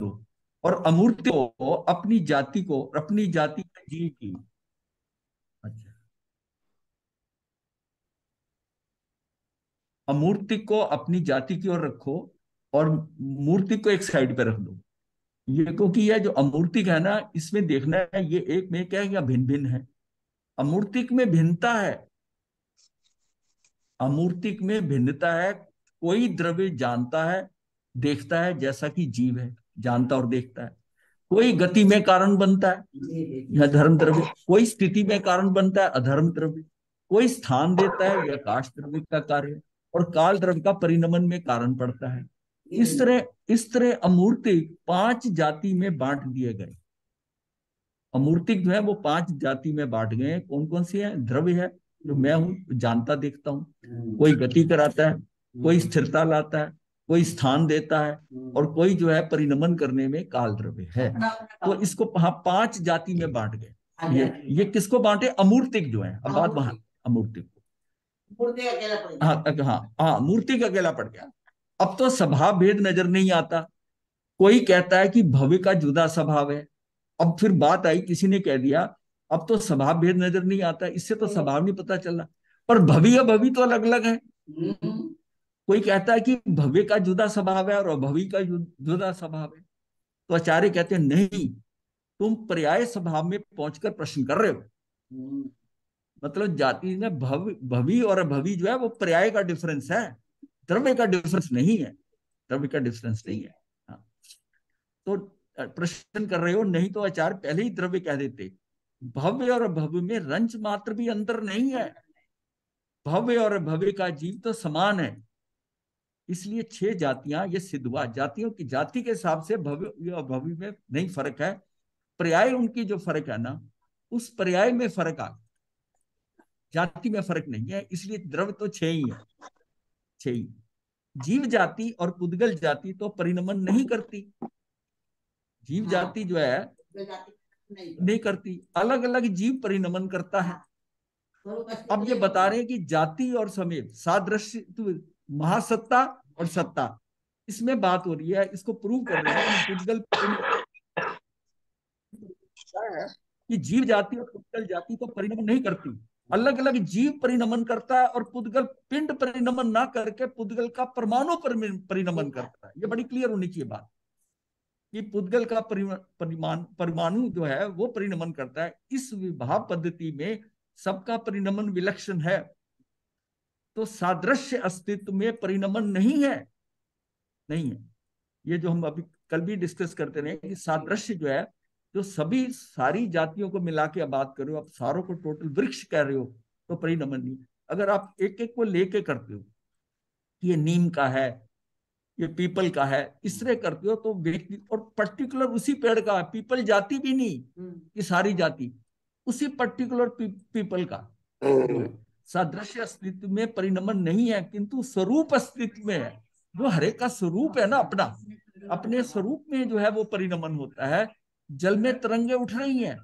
दो। और अमूर्त को अपनी जाति को, अपनी जाति में जीव की। अच्छा, अमूर्ति को अपनी जाति की ओर रखो और मूर्ति को एक साइड पे रख दो। ये क्योंकि यह जो अमूर्तिक है ना, इसमें देखना है ये एक में क्या है या भिन्न भिन्न है। अमूर्तिक में भिन्नता है, अमूर्तिक में भिन्नता है। कोई द्रव्य जानता है, देखता है, जैसा कि जीव है जानता और देखता है। कोई गति में कारण बनता है, यह धर्म द्रव्य। कोई स्थिति में कारण बनता है, अधर्म द्रव्य। कोई स्थान देता है, यह काष्ठ द्रव्य का कार्य है। और काल द्रव्य का परिणमन में कारण पड़ता है। इस तरह अमूर्ति पांच जाति में बांट दिए गए। अमूर्तिक जो है वो पांच जाति में बांट गए हैं। कौन कौन सी है? द्रव्य है, जो मैं हूं, जानता देखता हूँ। कोई गति कराता है, कोई स्थिरता लाता है, कोई स्थान देता है, और कोई जो है परिणमन करने में काल द्रव्य है। तो इसको हाँ पांच जाति में बांट गए। ये किसको बांटे? अमूर्तिक जो है। अब बात वहां अमूर्तिक को, हाँ हाँ हाँ, मूर्तिक अकेला पड़ गया। अब तो स्वभाव भेद नजर नहीं आता। कोई कहता है कि भव्य का जुदा स्वभाव है। अब फिर बात आई, किसी ने कह दिया अब तो स्वभाव भेद नजर नहीं आता, इससे तो स्वभाव नहीं पता चल रहा। पर भव्य अभवि तो अलग अलग है। कोई कहता है कि भव्य का जुदा स्वभाव है और अभवि का जुदा स्वभाव है। तो आचार्य कहते हैं नहीं, तुम पर्याय स्वभाव में पहुंचकर प्रश्न कर रहे हो। मतलब जाति में भवि और अभवि जो है वो पर्याय का डिफरेंस है, द्रव्य का डिफरेंस नहीं है। द्रव्य का डिफरेंस नहीं है। हाँ। तो प्रश्न कर रहे हो, नहीं तो आचार्य पहले ही द्रव्य कह देते। भव्य और भव्य में रंच मात्र भी अंतर नहीं है। भव्य और भव्य का जीव तो समान है। इसलिए छह जातियां ये सिद्ध हुआ। जातियों की जाति के हिसाब से भव्य और भव्य में नहीं फर्क है। पर्याय उनकी जो फर्क है ना, उस पर्याय में फर्क आ गया। जाति में फर्क नहीं है, इसलिए द्रव्य तो छह ही है। छह ही। जीव जाति और पुद्गल जाति तो परिणमन नहीं करती। जीव जाति जो है नहीं करती, अलग अलग जीव परिणमन करता है। अब ये बता रहे हैं कि जाति और समेत सादृश्य, महासत्ता और सत्ता, इसमें बात हो रही है। इसको प्रूव कर रहे हैं कि पुद्गल पिंड क्या है, कि जीव जाति और पुद्गल जाति तो परिणमन नहीं करती। अलग अलग जीव परिणमन करता है, और पुद्गल पिंड परिणमन ना करके पुद्गल का परमाणु परिणमन करता है। ये बड़ी क्लियर होनी चाहिए बात, कि पुद्गल का परमाणु जो है वो परिणमन करता है। इस विभाव पद्धति में सबका परिणमन विलक्षण है। तो सादृश्य अस्तित्व में परिणमन नहीं है, नहीं है। ये जो हम अभी कल भी डिस्कस करते रहे कि सादृश्य जो है, जो सभी सारी जातियों को मिला के आप बात कर रहे हो, आप सारों को टोटल वृक्ष कह रहे हो, तो परिणमन नहीं। अगर आप एक एक को लेके करते हो कि ये नीम का है, ये पीपल का है, इस तरह करते हो, तो व्यक्ति और पर्टिकुलर उसी पेड़ का है, पीपल जाति भी नहीं कि सारी जाति, उसी पर्टिकुलर पीपल का जो है। सादृश्य अस्तित्व में परिणमन नहीं है, किंतु स्वरूप अस्तित्व में है। जो हरेक का स्वरूप है ना अपना, अपने स्वरूप में जो है वो परिणमन होता है। जल में तरंगे उठ रही हैं,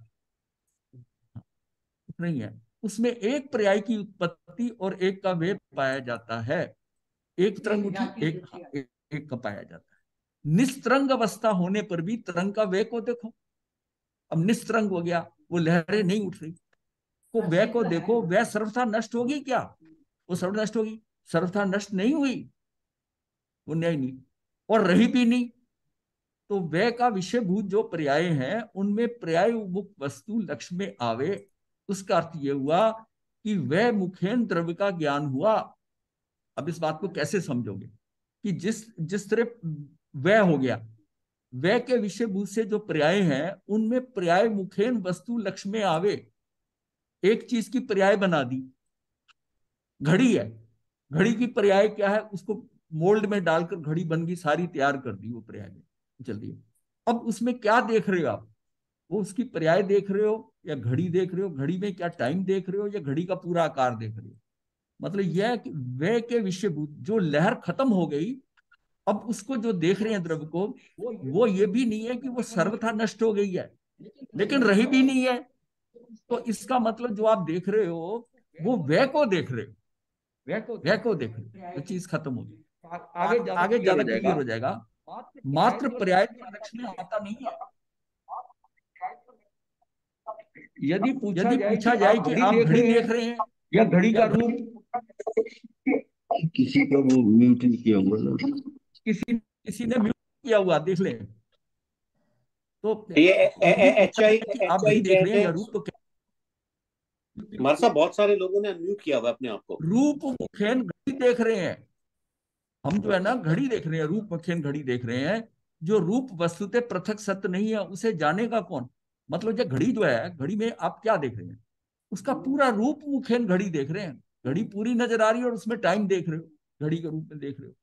उठ रही हैं, उसमें एक पर्याय की उत्पत्ति और एक का वेग पाया जाता है। एक तरंग उठी, एक का पाया जाता है। निस्तरंग अवस्था होने पर भी तरंग का वेग को देखो। अब निस्तरंग हो गया, वो लहरें नहीं उठ रही, को वह को देखो, वह सर्वथा नष्ट होगी क्या? वो सर्व नष्ट होगी? सर्वथा नष्ट नहीं हुई, वो न्याय नहीं, और रही भी नहीं। तो वह का विषयभूत जो पर्याय हैं, उनमें पर्याय मुख वस्तु लक्ष्य में आवे। उसका अर्थ यह हुआ कि वह मुखेन द्रव्य का ज्ञान हुआ। अब इस बात को कैसे समझोगे कि जिस जिस तरह वह हो गया, वह के विषयभूत से जो पर्याय हैं, उनमें पर्याय मुखेन वस्तु लक्ष्य में आवे। एक चीज की पर्याय बना दी, घड़ी है। घड़ी की पर्याय क्या है? उसको मोल्ड में डालकर घड़ी बन गई, सारी तैयार कर दी वो पर्याय में, चल रही है। अब उसमें क्या देख रहे हो आप? वो उसकी पर्याय देख रहे हो या घड़ी देख रहे हो? घड़ी में क्या टाइम देख रहे हो या घड़ी का पूरा आकार देख रहे हो? मतलब यह है कि वे के विषयभूत जो लहर खत्म हो गई, अब उसको जो देख रहे हैं द्रव्य को, वो ये भी नहीं है कि वो सर्वथा नष्ट हो गई है, लेकिन रही भी नहीं है। तो इसका मतलब जो आप देख रहे हो, वो वे को देख रहे हो, वे को देख रहे हो, तो चीज खत्म हो गई। आगे ज्यादा आगे क्लियर हो ज्यादा क्लियर जाएगा। हो जाएगा। मात्र पर्याय तो लक्ष्य में आता नहीं है। यदि पूछा जाए कि आप घड़ी देख रहे हैं या घड़ी या का घड़ी, रूप। किसी का वो म्यूट नहीं किया हुआ ना। किसी किसी ने म्यूट किया हुआ देख लें। तो ये यदि एच पूछा आई जाए कि एच आप आई घड़ी देख जैन रहे हैं है। या रूप, तो क्या? हमारे साथ बहुत सारे लोगों ने अनम्यूट किया हुआ है अपने आप को। रूप मुखेन घड़ी देख रहे हैं। हम जो है ना घड़ी देख रहे हैं, रूप मुखेन घड़ी देख रहे हैं। जो रूप वस्तुतः पृथक सत्य नहीं है, उसे जानेगा कौन? मतलब जो घड़ी जो है, घड़ी में आप क्या देख रहे हैं? उसका पूरा रूप मुखेन घड़ी देख रहे हैं। घड़ी पूरी नजर आ रही है और उसमें टाइम देख रहे हो, घड़ी के रूप में देख रहे हो।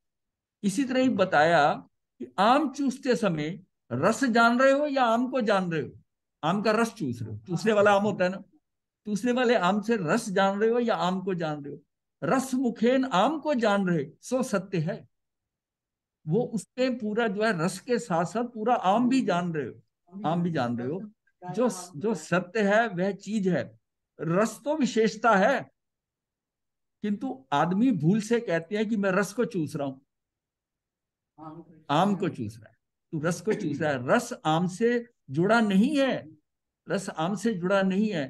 इसी तरह ही बताया कि आम चूसते समय रस जान रहे हो या आम को जान रहे हो? आम का रस चूस रहे हो, चूसने वाला आम होता है ना। चूसने वाले आम से रस जान रहे हो या आम को जान रहे हो? रस मुखेन आम को जान रहे सो सत्य है। वो उसके पूरा जो है रस के साथ साथ पूरा आम भी जान रहे हो, आम भी जान रहे हो। जो जो सत्य है वह चीज है। रस तो विशेषता है, किंतु आदमी भूल से कहते हैं कि मैं रस को चूस रहा हूं। आम को चूस रहा है, तू रस को चूस रहा है। रस आम से जुड़ा नहीं है, रस आम से जुड़ा नहीं है।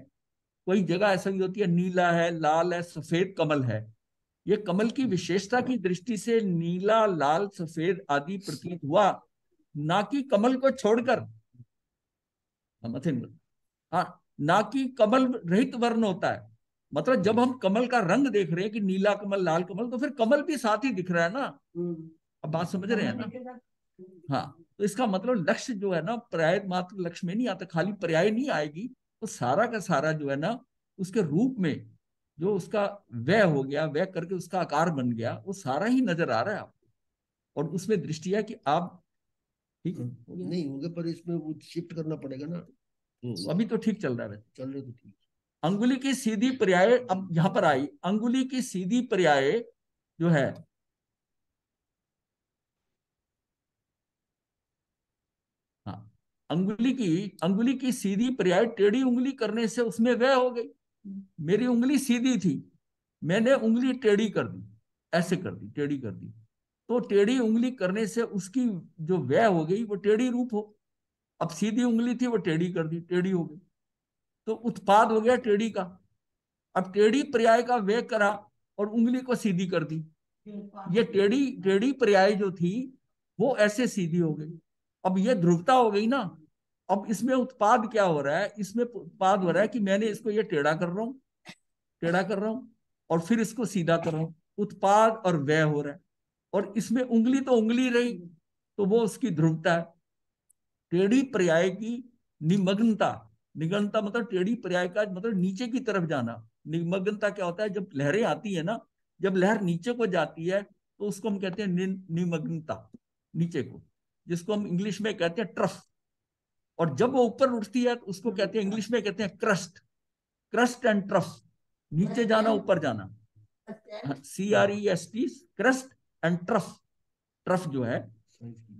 कोई जगह ऐसा भी होती है, नीला है, लाल है, सफेद कमल है। ये कमल की विशेषता की दृष्टि से नीला, लाल, सफेद आदि प्रतीत हुआ, ना कि कमल को छोड़कर। हाँ, ना कि कमल रहित वर्ण होता है। मतलब जब हम कमल का रंग देख रहे हैं कि नीला कमल, लाल कमल, तो फिर कमल भी साथ ही दिख रहा है ना। अब बात समझ रहे हैं ना? हाँ, तो इसका मतलब लक्ष्य जो है ना, पर्याय मात्र लक्ष्य में नहीं आता। खाली पर्याय नहीं आएगी, तो सारा का सारा जो है ना, उसके रूप में जो उसका व्यय हो गया, व्यय करके उसका आकार बन गया, वो सारा ही नजर आ रहा है आपको। और उसमें दृष्टि है कि आप, ठीक है, नहीं होंगे पर इसमें वो शिफ्ट करना पड़ेगा ना। अभी तो ठीक चल रहा है। चल रहे तो ठीक। अंगुली की सीधी पर्याय अब यहां पर आई। अंगुली की सीधी पर्याय जो है, हाँ, अंगुली की सीधी पर्याय टेढ़ी उंगली करने से उसमें वह हो गई। मेरी उंगली सीधी थी, मैंने उंगली टेढ़ी कर दी, ऐसे कर दी, टेढ़ी कर दी। तो टेढ़ी उंगली करने से उसकी जो वह हो गई वो टेढ़ी रूप हो। अब सीधी उंगली थी, वो टेढ़ी कर दी, टेढ़ी हो गई। तो उत्पाद हो गया टेढ़ी का। अब टेढ़ी पर्याय का व्यय करा और उंगली को सीधी कर दी। ये टेढ़ी टेढ़ी पर्याय जो थी वो ऐसे सीधी हो गई। अब ये ध्रुवता हो गई ना। अब इसमें उत्पाद क्या हो रहा है? इसमें उत्पाद हो रहा है कि मैंने इसको ये टेढ़ा कर रहा हूं, टेढ़ा कर रहा हूं, और फिर इसको सीधा कर रहा हूं। उत्पाद और व्यय हो रहा है। और इसमें उंगली तो उंगली रही, तो वो उसकी ध्रुवता है। टेढ़ी पर्याय की निमग्नता, निगनता मतलब टेढ़ी पर्याय का मतलब नीचे की तरफ जाना। निमग्नता क्या होता है? जब लहरें आती है ना, जब लहर नीचे को जाती है तो उसको हम कहते हैं निमग्नता, नीचे को, जिसको हम इंग्लिश में कहते हैं ट्रफ। और जब वो ऊपर उठती है तो उसको कहते हैं, इंग्लिश में कहते हैं क्रस्ट। क्रस्ट एंड ट्रफ, नीचे जाना, ऊपर जाना। CREST, crust and trough. Trough जो है,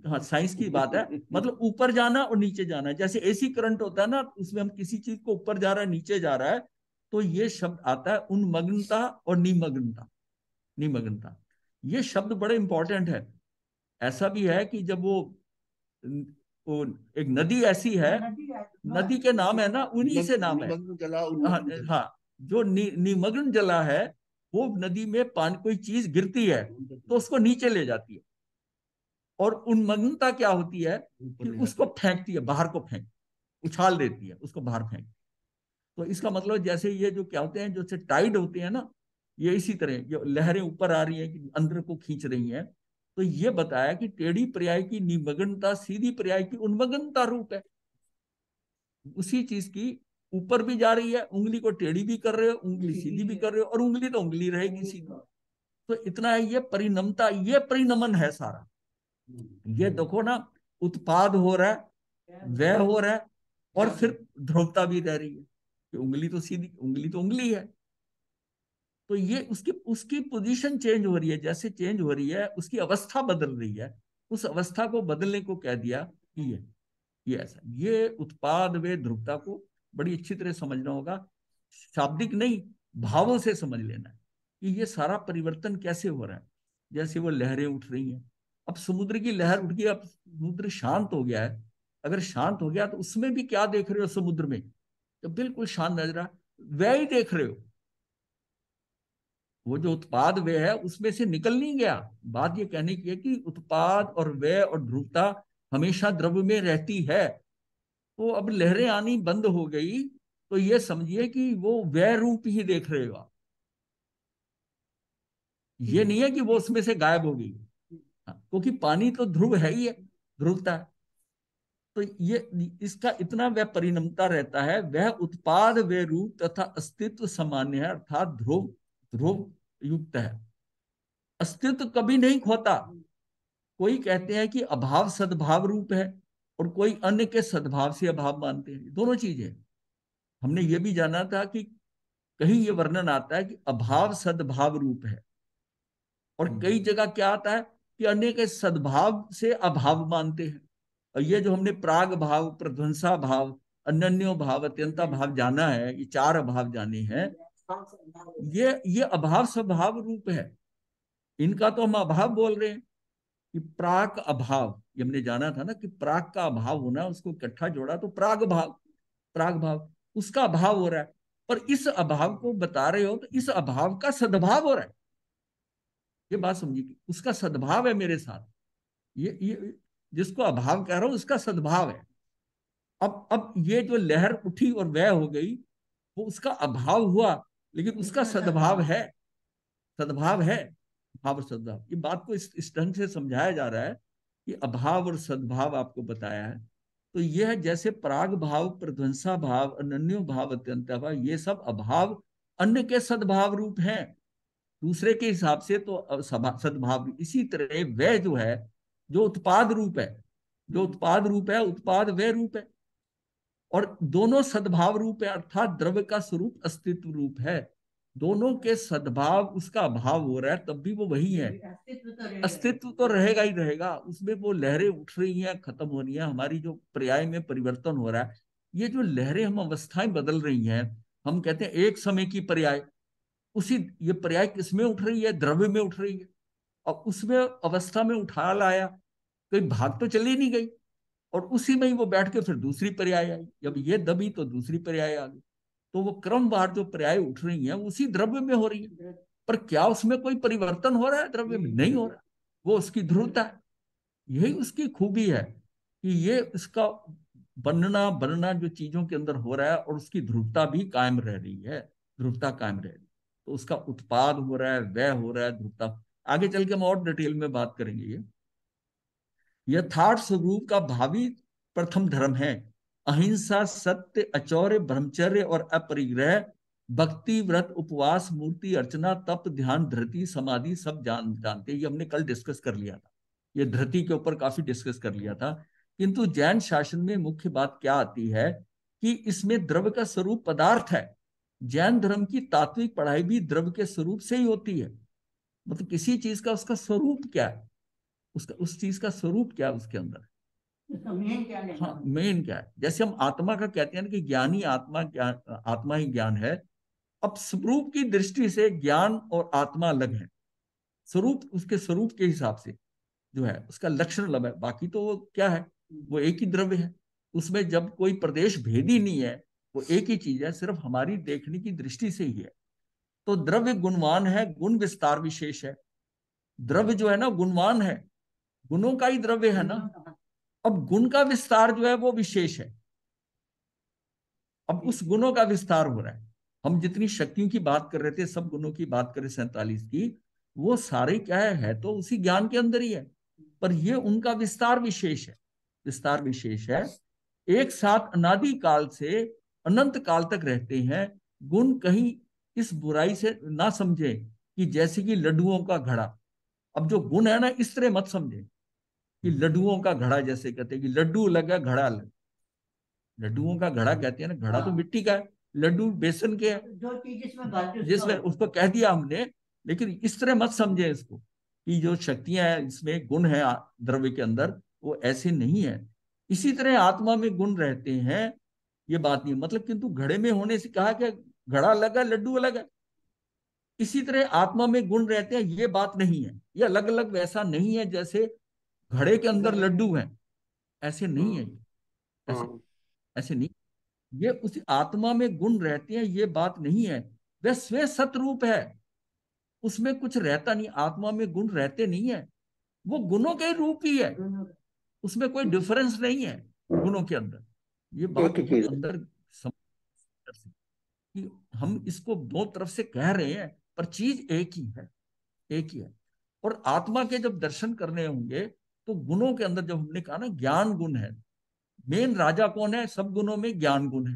हाँ, साइंस की बात है, मतलब ऊपर जाना और नीचे जाना। जैसे AC करंट होता है ना, उसमें हम किसी चीज को ऊपर जा रहा है, नीचे जा रहा है, तो ये शब्द आता है उन्मग्नता और निमग्नता। निमग्नता, ये शब्द बड़े इंपॉर्टेंट है। ऐसा भी है कि जब वो एक नदी ऐसी है, नदी के नाम है ना, उन्हीं से नाम है। निमग्न जला हाँ, उन्मग्न जला। हाँ, जो निमग्न जला है, वो नदी में पानी, कोई चीज गिरती है तो उसको नीचे ले जाती है। और उन्मग्नता क्या होती है कि उसको फेंकती है, बाहर को फेंक, उछाल देती है, उसको बाहर फेंक। तो इसका मतलब जैसे ये जो क्या होते हैं, जैसे टाइड होते हैं ना, ये इसी तरह जो लहरें ऊपर आ रही है कि अंदर को खींच रही हैं। तो ये बताया कि टेढ़ी पर्याय की निमग्नता सीधी पर्याय की उन्मग्नता रूप है। उसी चीज की ऊपर भी जा रही है, उंगली को टेढ़ी भी कर रहे हो, उंगली सीधी भी कर रहे हो, और उंगली तो उंगली रहेगी सीधी। तो इतना है, ये परिणमता, ये परिणमन है सारा। ये देखो ना, उत्पाद हो रहा है, व्यय हो रहा है, और फिर ध्रुवता भी रह रही है कि उंगली तो सीधी, उंगली तो उंगली है। तो ये उसकी उसकी पोजीशन चेंज हो रही है, जैसे चेंज हो रही है उसकी अवस्था बदल रही है। उस अवस्था को बदलने को कह दिया कि ये ऐसा, ये उत्पाद वे ध्रुवता को बड़ी अच्छी तरह समझना होगा। शाब्दिक नहीं, भावों से समझ लेना है कि ये सारा परिवर्तन कैसे हो रहा है। जैसे वो लहरें उठ रही हैं, अब समुद्र की लहर उठ गई, अब समुद्र शांत हो गया है। अगर शांत हो गया तो उसमें भी क्या देख रहे हो समुद्र में? तो बिल्कुल शांत नजर आ, वह ही देख रहे हो। वो जो उत्पाद व्यय है उसमें से निकल नहीं गया। बात ये कहने की है कि उत्पाद और व्यय और ध्रुवता हमेशा द्रव्य में रहती है। तो अब लहरें आनी बंद हो गई तो ये समझिए कि वो व्यय रूप ही देख रहे हो आप। ये नहीं है कि वो उसमें से गायब हो गई। हाँ, क्योंकि पानी तो ध्रुव है ही है, ध्रुवता है। तो ये इसका इतना वह परिणमता रहता है, वह उत्पाद वे रूप तथा अस्तित्व सामान्य है, अर्थात ध्रुव ध्रुव युक्त है। अस्तित्व कभी नहीं खोता। कोई कहते हैं कि अभाव सद्भाव रूप है, और कोई अन्य के सद्भाव से अभाव मानते हैं, दोनों चीजें। हमने ये भी जाना था कि कहीं ये वर्णन आता है कि अभाव सद्भाव रूप है, और कई जगह क्या आता है कि अन्य के सद्भाव से अभाव मानते हैं। और ये जो हमने प्राग भाव, प्रध्वंसा भाव, अनन्यो भाव, अत्यंता भाव जाना है, ये चार अभाव जाने हैं, ये अभाव स्वभाव रूप है। इनका तो हम अभाव बोल रहे हैं कि प्राक अभाव, ये हमने जाना था ना कि प्राक का अभाव होना, उसको इकट्ठा जोड़ा तो प्राग भाव, प्राग भाव, उसका अभाव हो रहा है। पर इस अभाव को बता रहे हो तो इस अभाव का सद्भाव हो रहा है। ये बात समझिए कि उसका सद्भाव है मेरे साथ। ये जिसको अभाव कह रहा हूं उसका सद्भाव है। अब ये जो लहर उठी और वह हो गई, वो उसका अभाव हुआ, लेकिन उसका सद्भाव है। सद्भाव है। भाव और सद्भाव, ये बात को इस ढंग से समझाया जा रहा है कि अभाव और सद्भाव आपको बताया है। तो यह जैसे प्राग भाव, प्रध्वंसा भाव, अनन्यो भाव, अत्यंत भाव, ये सब अभाव अन्य के सद्भाव रूप हैं। दूसरे के हिसाब से तो सद्भाव। इसी तरह वह जो है, जो उत्पाद रूप है, जो उत्पाद रूप है, उत्पाद वह रूप है, और दोनों सद्भाव रूप है, अर्थात द्रव्य का स्वरूप अस्तित्व रूप है। दोनों के सद्भाव, उसका अभाव हो रहा है तब भी वो वही है। अस्तित्व तो रहेगा ही रहेगा, उसमें वो लहरें उठ रही हैं, खत्म हो रही हैं, हमारी जो पर्याय में परिवर्तन हो रहा है। ये जो लहरें, हम अवस्थाएं बदल रही हैं, हम कहते हैं एक समय की पर्याय, उसी ये पर्याय किसमें उठ रही है? द्रव्य में उठ रही है। और उसमें अवस्था में उठा लाया, कोई भाग तो चली नहीं गई, और उसी में ही वो बैठ के फिर दूसरी पर्याय आई, जब ये दबी तो दूसरी पर्याय आ गई। तो वो क्रमवार जो पर्याय उठ रही हैं उसी द्रव्य में हो रही है। पर क्या उसमें कोई परिवर्तन हो रहा है? द्रव्य में नहीं हो रहा। वो उसकी ध्रुवता है। यही उसकी खूबी है कि ये इसका बनना बनना जो चीजों के अंदर हो रहा है, और उसकी ध्रुवता भी कायम रह रही है। ध्रुवता कायम रह रही है। तो उसका उत्पाद हो रहा है, व्यय हो रहा है, ध्रुवता। आगे चल के हम और डिटेल में बात करेंगे। ये यथार्थ स्वरूप का भावी प्रथम धर्म है। अहिंसा, सत्य, अचौर्य, ब्रह्मचर्य और अपरिग्रह, भक्ति, व्रत, उपवास, मूर्ति अर्चना, तप, ध्यान, धृति, समाधि, सब जानते हैं। ये हमने कल डिस्कस कर लिया था। ये धृति के ऊपर काफी डिस्कस कर लिया था। किंतु जैन शासन में मुख्य बात क्या आती है कि इसमें द्रव्य का स्वरूप पदार्थ है। जैन धर्म की तात्विक पढ़ाई भी द्रव्य के स्वरूप से ही होती है। मतलब किसी चीज का उसका स्वरूप क्या है, उसका उस चीज का स्वरूप क्या है उसके अंदर। मेन क्या है? हाँ, मेन क्या है? जैसे हम आत्मा का कहते हैं ना कि ज्ञानी आत्मा, ज्ञान आत्मा ही ज्ञान है। अब स्वरूप की दृष्टि से ज्ञान और आत्मा अलग है। स्वरूप, उसके स्वरूप के हिसाब से जो है उसका लक्षण अलग है। बाकी तो वो क्या है, वो एक ही द्रव्य है। उसमें जब कोई प्रदेश भेद ही नहीं है, वो एक ही चीज है, सिर्फ हमारी देखने की दृष्टि से ही है। तो द्रव्य गुणवान है, गुण विस्तार विशेष है। द्रव्य जो है ना गुणवान है, गुणों का ही द्रव्य है ना। अब गुण का विस्तार जो है वो विशेष है। अब उस गुणों का विस्तार हो रहा है। हम जितनी शक्तियों की बात कर रहे थे, सब गुणों की बात करें 47 की, वो सारे क्या है तो उसी ज्ञान के अंदर ही है। पर ये उनका विस्तार विशेष है। विस्तार विशेष है। एक साथ अनादि काल से अनंत काल तक रहते हैं। गुण कहीं इस बुराई से ना समझे कि जैसे कि लड्डुओं का घड़ा। अब जो गुण है ना, इस तरह मत समझे कि लड्डुओं का घड़ा, जैसे कहते हैं कि लड्डू लगा घड़ा लगा। लड्डुओं का घड़ा कहते हैं ना, घड़ा तो मिट्टी का है, लड्डू बेसन के है, जो चीज जिसमें उसको कह दिया हमने। लेकिन इस तरह मत समझे इसको कि जो शक्तियां हैं, इसमें गुण है द्रव्य के अंदर, वो ऐसे नहीं है। इसी तरह आत्मा में गुण रहते हैं, ये बात नहीं मतलब। किंतु घड़े में होने से कहा कि घड़ा अलग है, लड्डू अलग है। इसी तरह आत्मा में गुण रहते हैं, ये बात नहीं है। ये अलग अलग वैसा नहीं है जैसे घड़े के अंदर लड्डू हैं, ऐसे नहीं है हम्म, ये। ऐसे हम्म, ऐसे नहीं। ये उस आत्मा में गुण रहते हैं, ये बात नहीं है। वह स्वयं सतरूप है, उसमें कुछ रहता नहीं, आत्मा में गुण रहते नहीं है। वो गुणों के रूप ही है, उसमें कोई डिफरेंस नहीं है गुणों के अंदर। ये बात एक ही बहुत चीज अंदर समझ से, कि हम इसको दो तरफ से कह रहे हैं, पर चीज एक ही है, एक ही है। और आत्मा के जब दर्शन करने होंगे, तो गुणों के अंदर, जब हमने कहा ना ज्ञान गुण है, मेन राजा कौन है सब गुणों में? ज्ञान गुण है।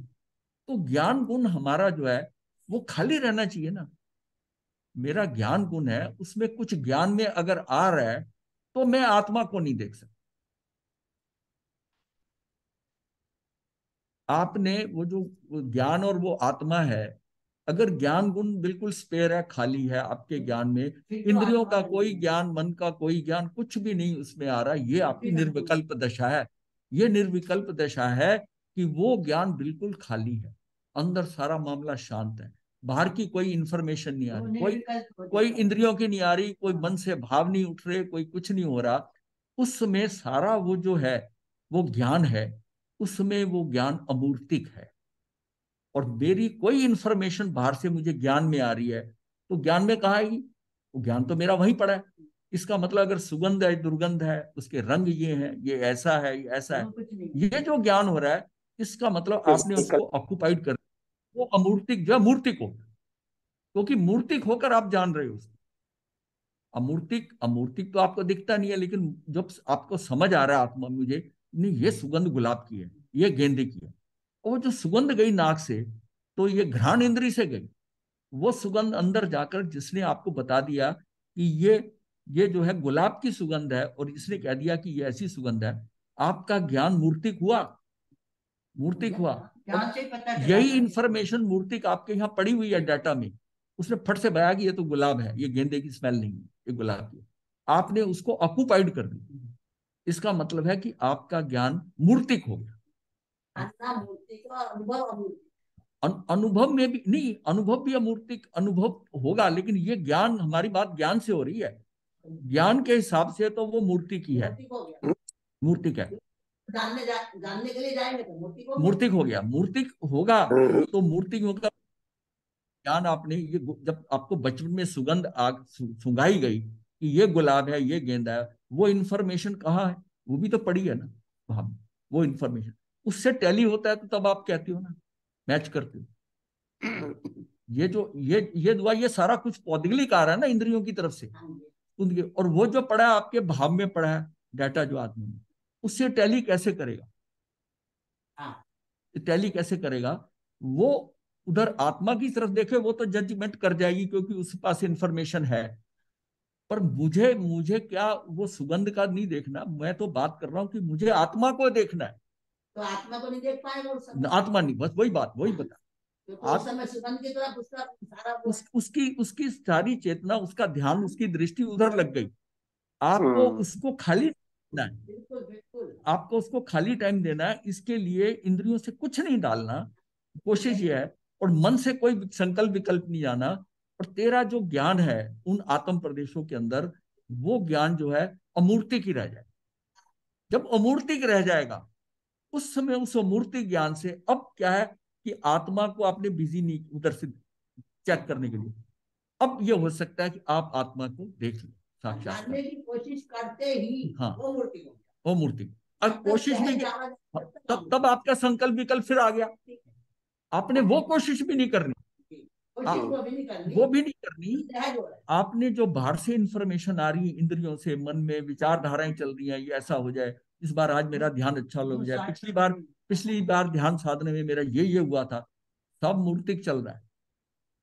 तो ज्ञान गुण हमारा जो है वो खाली रहना चाहिए ना। मेरा ज्ञान गुण है, उसमें कुछ ज्ञान में अगर आ रहा है, तो मैं आत्मा को नहीं देख सकता। आपने वो जो वो ज्ञान और वो आत्मा है, अगर ज्ञान गुण बिल्कुल स्पेयर है, खाली है आपके ज्ञान में, इंद्रियों का कोई ज्ञान, मन का कोई ज्ञान, कुछ भी नहीं उसमें आ रहा, ये आपकी निर्विकल्प दशा है। ये निर्विकल्प दशा है कि वो ज्ञान बिल्कुल खाली है, अंदर सारा मामला शांत है, बाहर की कोई इंफॉर्मेशन नहीं आ रही, कोई कोई इंद्रियों की नहीं आ रही, कोई मन से भाव नहीं उठ रहे, कोई कुछ नहीं हो रहा। उसमें सारा वो जो है वो ज्ञान है, उसमें वो ज्ञान अमूर्तिक है। और मेरी कोई इंफॉर्मेशन बाहर से मुझे ज्ञान में आ रही है, तो ज्ञान में कहा आएगी? वो ज्ञान तो मेरा वहीं पड़ा है। इसका मतलब अगर सुगंध है, दुर्गंध है, उसके रंग ये हैं, ये ऐसा है, ये ऐसा है, ये जो ज्ञान हो रहा है, इसका मतलब आपने उसको विकल्प। ऑक्युपाइड कर, वो अमूर्तिक जो है मूर्तिक हो, क्योंकि मूर्तिक होकर आप जान रहे हो उसको। अमूर्तिक, अमूर्तिक तो आपको दिखता नहीं है, लेकिन जब आपको समझ आ रहा है आत्मा में, मुझे नहीं, ये सुगंध गुलाब की है, ये गेंदे की है, और जो सुगंध गई नाक से, तो ये घ्राण इंद्री से गई। वो सुगंध अंदर जाकर जिसने आपको बता दिया कि ये जो है गुलाब की सुगंध है, और इसने कह दिया कि ये ऐसी सुगंध है, आपका ज्ञान मूर्तिक हुआ, मूर्तिक हुआ। ध्यान से पता चला यही ना। इंफॉर्मेशन मूर्तिक आपके यहाँ पड़ी हुई है डाटा में, उसने फट से बताया कि ये तो गुलाब है, ये गेंदे की स्मेल नहीं है, ये गुलाब की। आपने उसको ऑक्युपाइड कर दिया, इसका मतलब है कि आपका ज्ञान मूर्तिक हो गया। आत्मा मूर्ति का अनुभव अमूर्ति। अनुभव में भी नहीं, अनुभव भी अमूर्तिक अनुभव होगा, लेकिन ये ज्ञान, हमारी बात ज्ञान से हो रही है, ज्ञान के हिसाब से तो वो मूर्ति की है, मूर्ति हो गया। मूर्तिक है। जानने के लिए जाएंगे तो मूर्ति हो गया। मूर्तिक हो गया, मूर्तिक होगा, तो मूर्तिक होगा ज्ञान। आपने ये जब आपको बचपन में सुगंध आग सुंघाई गई कि ये गुलाब है, ये गेंदा है, वो इंफॉर्मेशन कहाँ है? वो भी तो पड़ी है ना वहां, वो इंफॉर्मेशन उससे टैली होता है, तो तब आप कहते हो ना, मैच करते हो। ये जो ये दुआ, ये सारा कुछ पौधिगलिक आ रहा है ना इंद्रियों की तरफ से, हाँ जी। उनके, और वो जो पड़ा है आपके भाव में पड़ा है, डाटा जो आदमी में, उससे टैली कैसे करेगा? हाँ। टैली कैसे करेगा वो? उधर आत्मा की तरफ देखे, वो तो जजमेंट कर जाएगी क्योंकि उसके पास इंफॉर्मेशन है। पर मुझे मुझे क्या वो सुगंध का नहीं देखना, मैं तो बात कर रहा हूं कि मुझे आत्मा को देखना है। तो आत्मा को नहीं देख पाएगा उस समय। आत्मा नहीं, बस वही बात, वही बता। क्योंकि उस समय सुगंध की तरफ उसका सारा उसकी सारी चेतना, उसका ध्यान, उसकी दृष्टि उधर लग गई। आपको हम्म, उसको खाली देना है, बिल्कुल बिल्कुल। आपको उसको खाली टाइम देना है। इसके लिए इंद्रियों से कुछ नहीं डालना, कोशिश ये है, और मन से कोई संकल्प विकल्प नहीं आना। और तेरा जो ज्ञान है उन आत्म प्रदेशों के अंदर, वो ज्ञान जो है अमूर्तिक ही रह जाए। जब अमूर्तिक रह जाएगा, उस समय उस अमूर्तिक ज्ञान से अब क्या है कि आत्मा को आपने बिजी नहीं उधर से चेक करने के लिए, अब ये हो सकता है कि आप आत्मा को देख लो जानने साक्षात्कार। की कोशिश करते ही हाँ, वो मूर्ति हो गया। वो मूर्ति। अब कोशिश भी, तब तब तब आपका संकल्प विकल्प फिर आ गया, आपने वो कोशिश भी नहीं करनी। कोशिश वो भी नहीं करनी, वो भी नहीं करनी। सहज हो रहा है। आपने जो बाहर से इंफॉर्मेशन आ रही है इंद्रियों से, मन में विचारधाराएं चल रही हैं, ये ऐसा हो जाए, इस बार आज मेरा ध्यान अच्छा लग जाए, पिछली बार ध्यान साधने में मेरा ये हुआ था, सब मूर्तिक चल रहा है,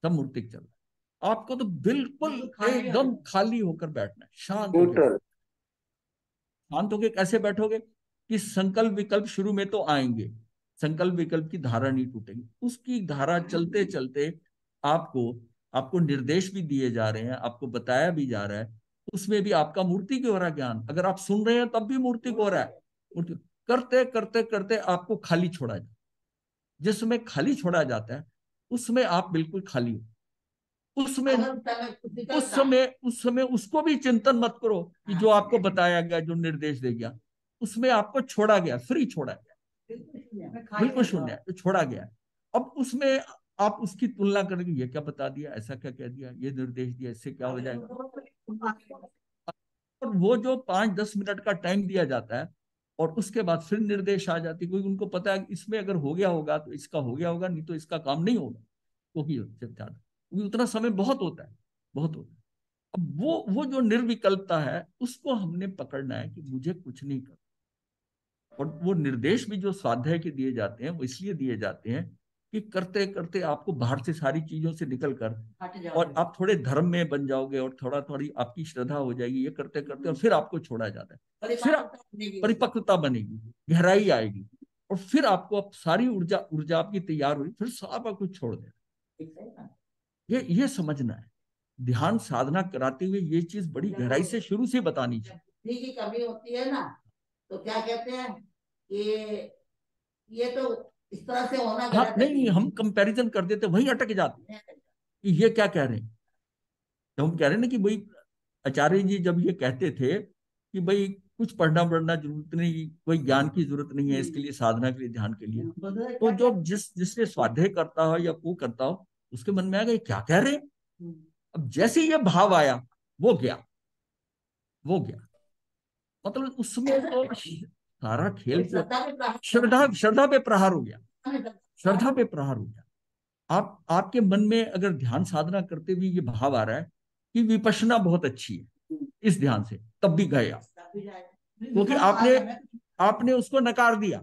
सब मूर्तिक चल रहा है। आपको तो बिल्कुल एकदम खाली होकर बैठना है, शांत होकर न्यूट्रल। बैठना। शांत होकर कैसे बैठोगे? कि संकल्प विकल्प शुरू में तो आएंगे, संकल्प विकल्प की धारा नहीं टूटेगी, उसकी धारा चलते चलते आपको आपको निर्देश भी दिए जा रहे हैं, आपको बताया भी जा रहा है, उसमें भी आपका मूर्ति की हो रहा है ज्ञान। अगर आप सुन रहे हैं तब भी मूर्ति को हो रहा है, मूर्ति। करते करते करते आपको खाली छोड़ा जाए, जिसमें खाली छोड़ा जाता है उसमें आप बिल्कुल खाली हो। उसमें अगर उस समय उसको भी चिंतन मत करो कि जो आपको बताया गया, जो निर्देश दे गया, उसमें आपको छोड़ा गया, फ्री छोड़ा गया, बिल्कुल शून्य है, तो छोड़ा गया। अब उसमें आप उसकी तुलना करेंगे, ये क्या बता दिया, ऐसा क्या कह दिया, ये निर्देश दिया, इससे क्या हो जाएगा। और वो जो 5-10 मिनट का टाइम दिया जाता है और उसके बाद फिर निर्देश आ जाती है, क्योंकि उनको पता है कि इसमें अगर हो गया होगा तो इसका हो गया होगा, नहीं तो इसका काम नहीं होगा, क्योंकि ज्यादा, क्योंकि उतना समय बहुत होता है, बहुत होता है। अब वो जो निर्विकल्पता है उसको हमने पकड़ना है कि मुझे कुछ नहीं करना। और वो निर्देश भी जो स्वाध्याय के दिए जाते हैं वो इसलिए दिए जाते हैं कि करते करते आपको बाहर से सारी चीजों से निकल कर और आप थोड़े धर्म में बन जाओगे और थोड़ा थोड़ी आपकी श्रद्धा हो जाएगी, ये करते करते, और फिर आपको छोड़ा जाता है, फिर परिपक्वता बनेगी, गहराई आएगी, और फिर आपको अब सारी ऊर्जा ऊर्जा आपकी तैयार हुई, फिर सब आपको छोड़ देना। ये समझना है। ध्यान साधना कराते हुए ये चीज बड़ी गहराई से शुरू से बतानी चाहिए। की कमी होती है ना, तो क्या कहते हैं कि ये तो इस तरह से होना हाँ, गलत नहीं, है। हम कंपैरिजन कर देते, वहीं अटक जाते हैं कि ये क्या कह रहे हैं। तो हम कह रहे हैं ना कि भाई आचार्य जी जब ये कहते थे कि भाई कुछ पढ़ना पढ़ना जरूरत नहीं, कोई ज्ञान की जरूरत नहीं है इसके लिए, साधना के लिए, ध्यान के लिए, तो जो जिससे स्वाध्याय करता हो या वो करता हो, उसके मन में आ गया क्या कह रहे हैं। अब जैसे ये भाव आया, वो गया, वो गया, मतलब उसमें तो सारा खेल श्रद्धा श्रद्धा पे प्रहार हो गया, श्रद्धा पे प्रहार हो गया। आपके मन में अगर ध्यान साधना करते हुए ये भाव आ रहा है कि विपश्यना बहुत अच्छी है, इस ध्यान से, तब भी गए आप, क्योंकि आपने आपने उसको नकार दिया।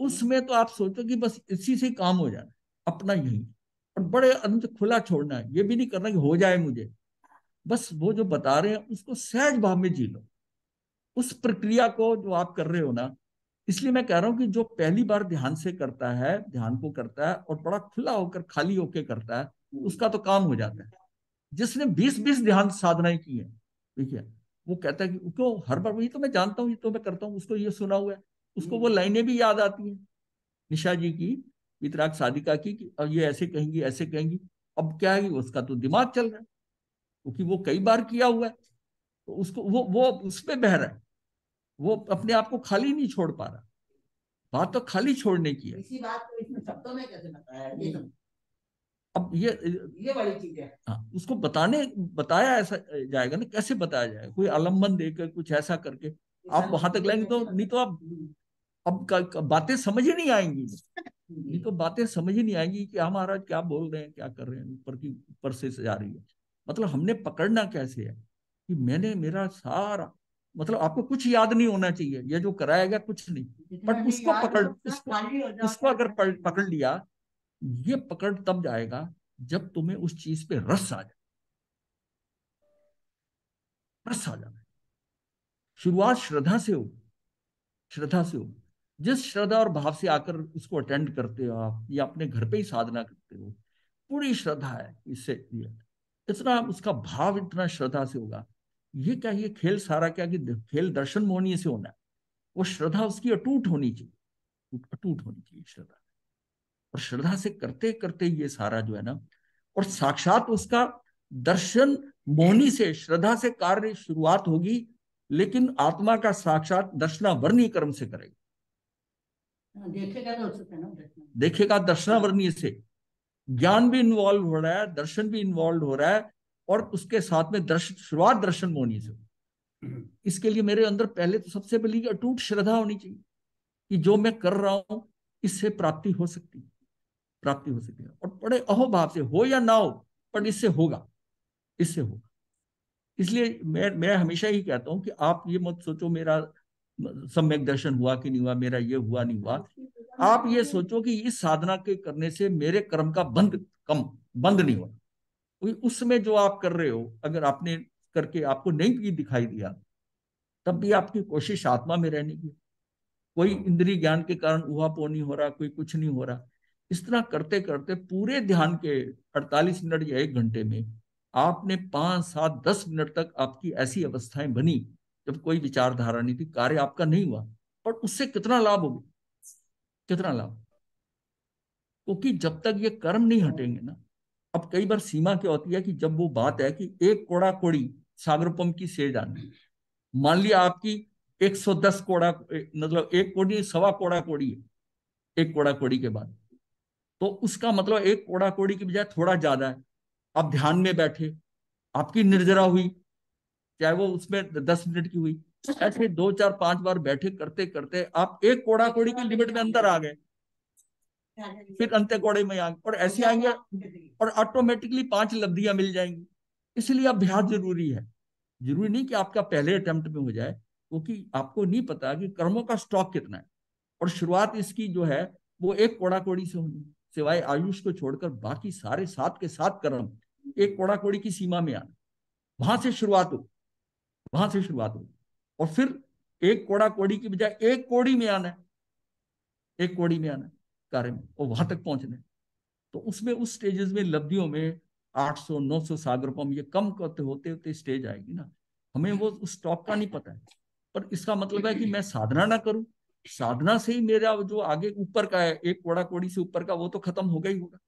उसमें तो आप सोचो कि बस इसी से काम हो जाना, अपना यही, और बड़े अंत खुला छोड़ना है, ये भी नहीं करना कि हो जाए मुझे, बस वो जो बता रहे हैं उसको सहज भाव में जी लो, उस प्रक्रिया को जो आप कर रहे हो ना। इसलिए मैं कह रहा हूं कि जो पहली बार ध्यान से करता है, ध्यान को करता है और बड़ा खुला होकर खाली होकर करता है, उसका तो काम हो जाता है। जिसने 20-20 ध्यान साधनाएं की है, देखिए, वो कहता है कि क्यों हर बार, वही तो मैं जानता हूँ, ये तो मैं करता हूँ, उसको ये सुना हुआ है, उसको वो लाइनें भी याद आती हैं निशा जी की, वितराग साधिका की, कि अब ये ऐसे कहेंगी, ऐसे कहेंगी। अब क्या है, उसका तो दिमाग चल रहा है, क्योंकि वो कई बार किया हुआ है, तो उसको वो उस पर बह रहा है, वो अपने आप को खाली नहीं छोड़ पा रहा। बात तो खाली छोड़ने की है। इसी बात को इसमें शब्दों में कैसे बताया है, ये अब ये बड़ी चीज है। हाँ, उसको बताया ऐसा जाएगा ना, कैसे बताया जाएगा, कोई आलम्बन देकर कुछ ऐसा करके आप वहां तक लाएंगे, तो नहीं तो आप अब बातें समझ ही नहीं आएंगी, नहीं तो बातें समझ ही नहीं आएंगी कि हम महाराज क्या बोल रहे हैं, क्या कर रहे हैं, ऊपर की ऊपर से जा रही है। मतलब हमने पकड़ना कैसे है कि मैंने मेरा सारा, मतलब आपको कुछ याद नहीं होना चाहिए, ये जो कराया गया कुछ नहीं, पर उसको अगर पकड़ लिया, ये पकड़ तब जाएगा जब तुम्हें उस चीज पे रस आ जाए, रस आ जाए। शुरुआत श्रद्धा से हो, श्रद्धा से हो, जिस श्रद्धा और भाव से आकर उसको अटेंड करते हो आप, या अपने घर पे ही साधना करते हो, पूरी श्रद्धा है इससे, इतना उसका भाव इतना श्रद्धा से होगा। ये क्या, ये खेल सारा क्या कि खेल दर्शन मोहनीय से होना है, वो श्रद्धा उसकी अटूट होनी चाहिए, अटूट होनी चाहिए श्रद्धा। और श्रद्धा से करते करते ये सारा जो है ना, और साक्षात उसका दर्शन मोहनी से, श्रद्धा से कार्य शुरुआत होगी, लेकिन आत्मा का साक्षात दर्शनावर्णीय कर्म से करेगा, देखेगा तो उससे ना, देखेगा दर्शनावर्णीय से। ज्ञान भी इन्वॉल्व हो रहा है, दर्शन भी इन्वॉल्व हो रहा है, और उसके साथ में दर्शन, शुरुआत दर्शन मोहनी से। इसके लिए मेरे अंदर पहले तो सबसे पहले अटूट श्रद्धा होनी चाहिए कि जो मैं कर रहा हूं इससे प्राप्ति हो सकती है, प्राप्ति हो सकती है, और बड़े अहोभाव से हो या ना हो, पर इससे होगा, इससे होगा। इसलिए मैं हमेशा ही कहता हूं कि आप ये मत सोचो मेरा सम्यक दर्शन हुआ कि नहीं हुआ, मेरा ये हुआ नहीं हुआ। आप ये सोचो कि इस साधना के करने से मेरे कर्म का बंद नहीं हुआ। उसमें जो आप कर रहे हो, अगर आपने करके आपको नहीं भी दिखाई दिया, तब भी आपकी कोशिश आत्मा में रहने की। कोई इंद्रिय ज्ञान के कारण ऊहापोह नहीं हो रहा, कोई कुछ नहीं हो रहा। इस तरह करते करते पूरे ध्यान के 48 मिनट या 1 घंटे में आपने 5, 7, 10 मिनट तक आपकी ऐसी अवस्थाएं बनी जब कोई विचारधारा नहीं थी, कार्य आपका नहीं हुआ, और उससे कितना लाभ हो गया, कितना लाभ। क्योंकि जब तक ये कर्म नहीं हटेंगे ना, अब कई बार सीमा क्या होती है कि जब वो बात है कि एक कोड़ा कोड़ी सागर पंप की सेज आनी, मान लिया आपकी 110 कोड़ा, मतलब एक कोड़ी सवा कोड़ा कोड़ी है, एक कोड़ा कोड़ी के बाद, तो उसका मतलब एक कोड़ा कोड़ी की बजाय थोड़ा ज्यादा है। आप ध्यान में बैठे, आपकी निर्जरा हुई, चाहे वो उसमें 10 मिनट की हुई, ऐसे 2 4 5 बार बैठे करते करते आप एक कोड़ा कोड़ी की लिमिट में अंदर आ गए, फिर अंत्य कोड़े में आ गए, और ऐसे आएंगे और ऑटोमेटिकली 5 लब्धियां मिल जाएंगी। इसलिए अभ्यास जरूरी है। जरूरी नहीं कि आपका पहले अटेम्प्ट में हो जाए, क्योंकि आपको नहीं पता कि कर्मों का स्टॉक कितना है। और शुरुआत इसकी जो है वो एक कोड़ा कोड़ी से होनी, सिवाय आयुष को छोड़कर बाकी सारे 7 के 7 कर्म एक कोड़ा कोड़ी की सीमा में आना, वहां से शुरुआत हो, वहां से शुरुआत हो, और फिर एक कोड़ा कोड़ी की बजाय एक कोड़ी में आना है, एक कोड़ी में आना है कार्य में, और वहां तक पहुंचना है। तो उसमें उस स्टेजेस में लब्धियों में 800 900 सागरपम ये कम करते होते होते स्टेज आएगी ना, हमें वो उस स्टॉप का नहीं पता है। पर इसका मतलब है कि मैं साधना ना करूं, साधना से ही मेरा जो आगे ऊपर का है एक कोड़ा कोड़ी से ऊपर का वो तो खत्म होगा ही होगा।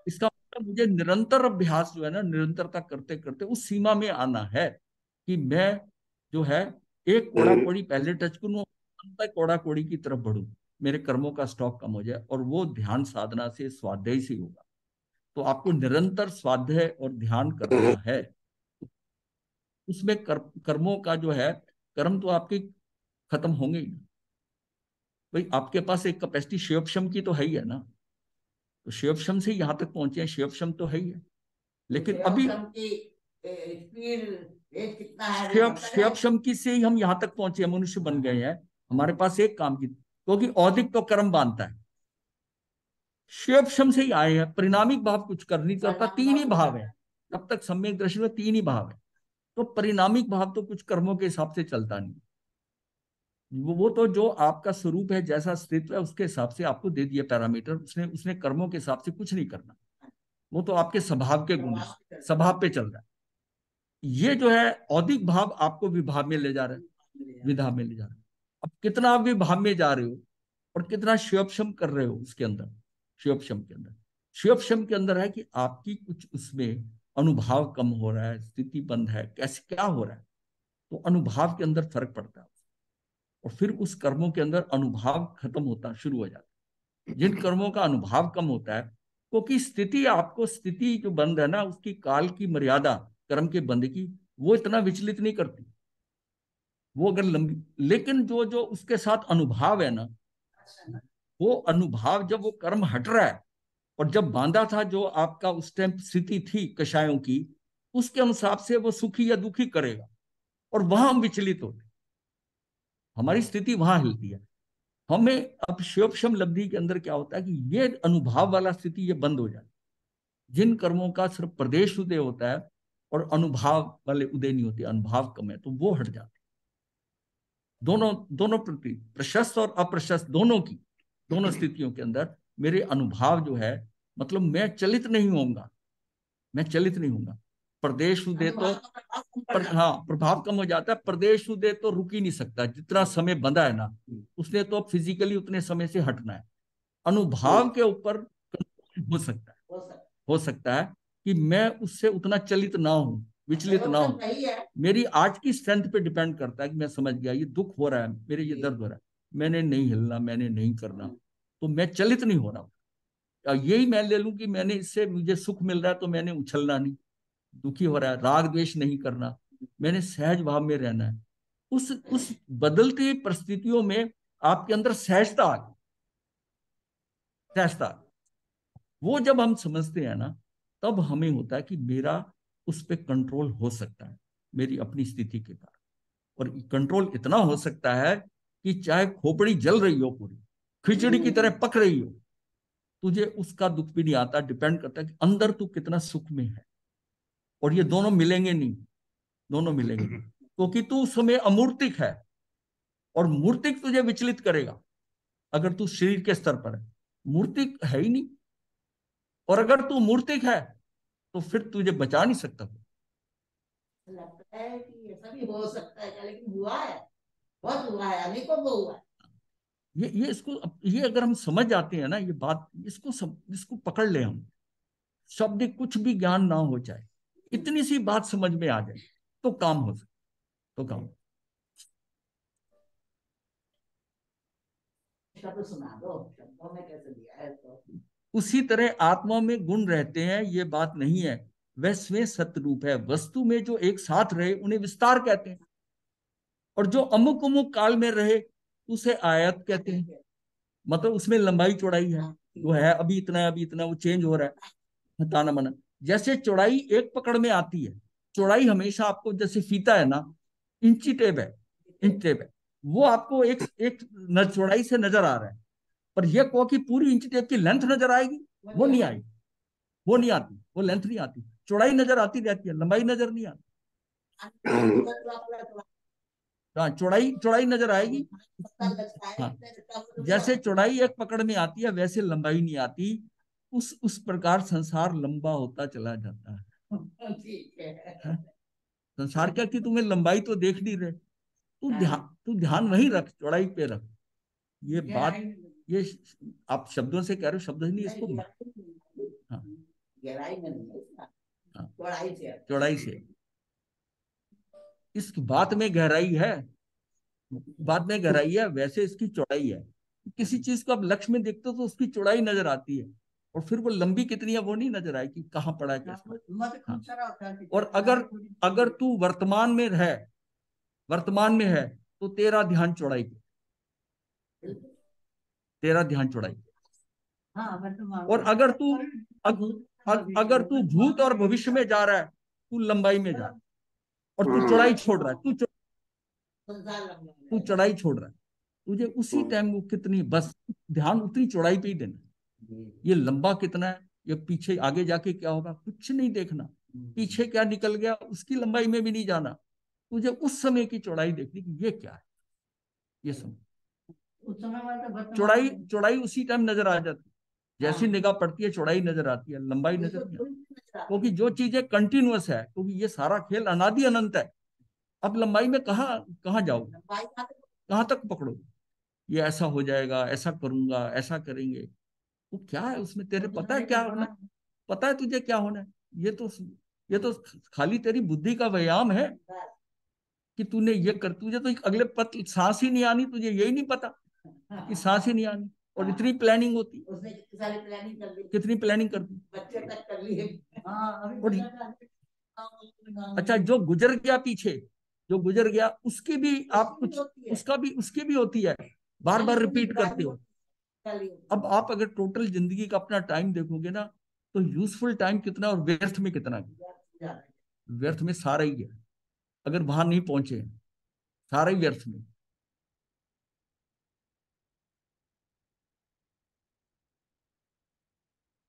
इसका मतलब मुझे निरंतर अभ्यास जो है ना, निरंतरता करते करते उस सीमा में आना है कि मैं जो है एक कोड़ा कोड़ी पहले टच करूं, अंत कोड़ा कोड़ी की तरफ बढ़ूं, मेरे कर्मों का स्टॉक कम हो जाए, और वो ध्यान साधना से स्वाध्याय से होगा। तो आपको निरंतर स्वाध्याय और ध्यान करना है। उसमें कर्मों का जो है, कर्म तो आपके खत्म होंगे ही नहीं। भाई आपके पास एक कैपेसिटी शिवक्षम की तो है ही है ना, तो शिवक्षम से यहाँ तक पहुंचे हैं, शिवक्षम तो है ही है। लेकिन अभी स्पीड रेट कितना है वो शिव पता है? शिवक्षम की से ही हम यहाँ तक पहुंचे हैं, मनुष्य बन गए हैं। हमारे पास एक काम की, क्योंकि औदिक तो कर्म बांधता है, शिवक्षम से ही आए हैं। परिणामिक भाव कुछ कर नहीं करता, तीन ही भाव है। तब तक सम्यक दृष्टि में तीन ही भाव है, तो परिणामिक भाव तो कुछ कर्मों के हिसाब से चलता नहीं। वो तो जो आपका स्वरूप है, जैसा अस्तित्व है, उसके हिसाब से आपको दे दिया पैरामीटर, उसने उसने कर्मों के हिसाब से कुछ नहीं करना। वो तो आपके स्वभाव के गुण है, स्वभाव पे चल रहा है। ये जो है औदिक भाव आपको विभाव में ले जा रहा है, विधा में ले जा रहा है। अब कितना आप विभाव में जा रहे हो और कितना शिवक्षम कर रहे हो उसके अंदर, शिवक्षम के अंदर, शिवक्षम के अंदर है कि आपकी कुछ उसमें अनुभाव कम हो रहा है, स्थिति बंद है, कैसे क्या हो रहा है, तो अनुभाव के अंदर फर्क पड़ता है। और फिर उस कर्मों के अंदर अनुभाव खत्म होता शुरू हो जाता है। जिन कर्मों का अनुभाव कम होता है, क्योंकि स्थिति, आपको स्थिति जो बंद है ना, उसकी काल की मर्यादा कर्म के बंद की वो इतना विचलित नहीं करती, वो अगर लंबी, लेकिन जो जो उसके साथ अनुभाव है ना, वो अनुभाव जब वो कर्म हट रहा है, और जब बांधा था जो आपका उस टाइम स्थिति थी कषायों की, उसके अनुसार से वो सुखी या दुखी करेगा, और वहां हम विचलित होते, हमारी स्थिति वहां हिलती है। हमें अब शिवक्षम लब्धि के अंदर क्या होता है कि ये अनुभाव वाला स्थिति ये बंद हो जाती है। जिन कर्मों का सिर्फ प्रदेश उदय होता है और अनुभव वाले उदय नहीं होते, अनुभव कम है, तो वो हट जाते, दोनों दोनों प्रति प्रशस्त और अप्रशस्त दोनों की, दोनों स्थितियों के अंदर मेरे अनुभाव जो है, मतलब मैं चलित नहीं होऊंगा, मैं चलित नहीं होऊंगा। प्रदेश उदय तो हाँ प्रभाव कम हो जाता है, प्रदेश उदय तो रुक ही नहीं सकता, जितना समय बंधा है ना उसने तो फिजिकली उतने समय से हटना है। अनुभाव के ऊपर हो सकता है, हो सकता है कि मैं उससे उतना चलित ना हूं, विचलित ना हूं। मेरी आज की स्ट्रेंथ पे डिपेंड करता है कि मैं समझ गया ये दुख हो रहा है, मेरे ये दर्द हो रहा है, मैंने नहीं हिलना, मैंने नहीं करना, तो मैं चलित नहीं हो रहा। यही मैं ले लूं कि मैंने इससे मुझे सुख मिल रहा है तो मैंने उछलना नहीं, दुखी हो रहा है राग द्वेष नहीं करना, मैंने सहज भाव में रहना है। उस बदलती परिस्थितियों में आपके अंदर सहजता आ गई, सहजता। वो जब हम समझते हैं ना, तब हमें होता है कि मेरा उस पर कंट्रोल हो सकता है, मेरी अपनी स्थिति के कारण। और कंट्रोल इतना हो सकता है कि चाहे खोपड़ी जल रही हो, पूरी खिचड़ी की तरह पक रही हो, तुझे उसका दुख भी नहीं आता। डिपेंड करता है कि अंदर तू कितना सुख में है। और ये दोनों मिलेंगे नहीं, दोनों मिलेंगे नहीं, क्योंकि तू उस समय अमूर्तिक है, और मूर्तिक तुझे विचलित करेगा अगर तू शरीर के स्तर पर है, मूर्तिक है ही नहीं। और अगर तू मूर्तिक है तो फिर तुझे बचा नहीं सकता। लगता है कि ऐसा भी हो सकता है क्या, लेकिन हुआ है, बहुत हुआ है, अनेकों को हुआ है। ये इसको, ये अगर हम समझ जाते हैं ना ये बात, इसको पकड़ ले हम, शब्द कुछ भी ज्ञान ना हो जाए, इतनी सी बात समझ में आ जाए तो काम हो सकता, तो काम। शब्द सुना दो, शब्दों में कैसे दिया है तो। उसी तरह आत्मा में गुण रहते हैं, ये बात नहीं है, वह स्वयं सतरूप है। वस्तु में जो एक साथ रहे उन्हें विस्तार कहते हैं, और जो अमुक अमुक काल में रहे उसे आयत कहते हैं। मतलब उसमें लंबाई चौड़ाई है, वो है अभी इतना है, अभी इतना, वो चेंज हो रहा है, ताना मना। जैसे चौड़ाई एक पकड़ में आती है, चौड़ाई हमेशा आपको, जैसे फीता है ना, इंची टेप है, इंच टेप है, वो आपको एक एक चौड़ाई से नजर आ रहा है, पर यह कहो कि पूरी इंच टेप की लेंथ नजर आएगी, वो नहीं आएगी, वो नहीं आती, वो लेंथ नहीं आती। चौड़ाई नजर आती रहती है, लंबाई नजर नहीं आती। हाँ, चौड़ाई चौड़ाई नजर आएगी। हाँ, जैसे चौड़ाई एक पकड़ में आती है वैसे लंबाई नहीं आती। उस प्रकार संसार लंबा होता चला जाता है। ठीक है। हाँ? संसार क्या कि तुम्हें लंबाई तो देख नहीं रहे, तू ध्यान वहीं रख, चौड़ाई पे रख। ये बात, ये आप शब्दों से कह रहे हो, शब्द नहीं इसको। हाँ, गहराई में नहीं है इसका, हाँ, चौड़ाई से। चौड़ाई से इस बात में गहराई है, बात में गहराई है, वैसे इसकी चौड़ाई है। किसी चीज को आप लक्ष्य में देखते हो तो उसकी चौड़ाई नजर आती है, और फिर वो लंबी कितनी है वो नहीं नजर आएगी, कहाँ पड़ा है कैसे। हाँ। और अगर अगर तू वर्तमान में है तो तेरा ध्यान चौड़ाई पे, तेरा ध्यान चौड़ाई पे। और अगर तू भूत और भविष्य में जा रहा है, तू लंबाई में जा रहा है, और तू चौड़ाई छोड़ रहा है, तू चौड़ाई छोड़ रहा है, तुझे उसी टाइम वो कितनी, बस ध्यान उतनी चौड़ाई पे ही देना। ये लंबा कितना है, ये पीछे आगे जाके क्या होगा कुछ नहीं देखना, पीछे क्या निकल गया उसकी लंबाई में भी नहीं जाना, तुझे उस समय की चौड़ाई देखनी कि ये क्या है, ये समय। चौड़ाई चौड़ाई उसी टाइम नजर आ जाती है, जैसी निगाह पड़ती है चौड़ाई नजर आती है, लंबाई नजर नहीं आती। क्योंकि जो चीजें कंटिन्यूअस है, क्योंकि ये सारा खेल अनादि अनंत है, अब लंबाई में कहाँ कहाँ जाओगे, कहाँ तक पकड़ोगे। ये ऐसा हो जाएगा, ऐसा करूंगा, ऐसा करेंगे, वो क्या है उसमें, तेरे पता है क्या होना, पता है तुझे क्या होना है। ये तो खाली तेरी बुद्धि का व्यायाम है कि तूने ये कर, तुझे तो अगले पत सांस ही नहीं आनी, तुझे यही नहीं पता कि सांस ही नहीं आनी, और इतनी प्लानिंग होती, उसने कितनी सारी प्लानिंग कर ली, कितनी प्लानिंग कर दी। बच्चे तक कर लिए। और अच्छा, जो गुजर गया पीछे, जो गुजर गया उसकी भी आप कुछ, उसकी भी होती है, बार बार रिपीट करते हो। अब आप अगर टोटल जिंदगी का अपना टाइम देखोगे ना, तो यूजफुल टाइम कितना और व्यर्थ में कितना है। व्यर्थ में सारा ही है, अगर वहां नहीं पहुंचे, सारा ही व्यर्थ में।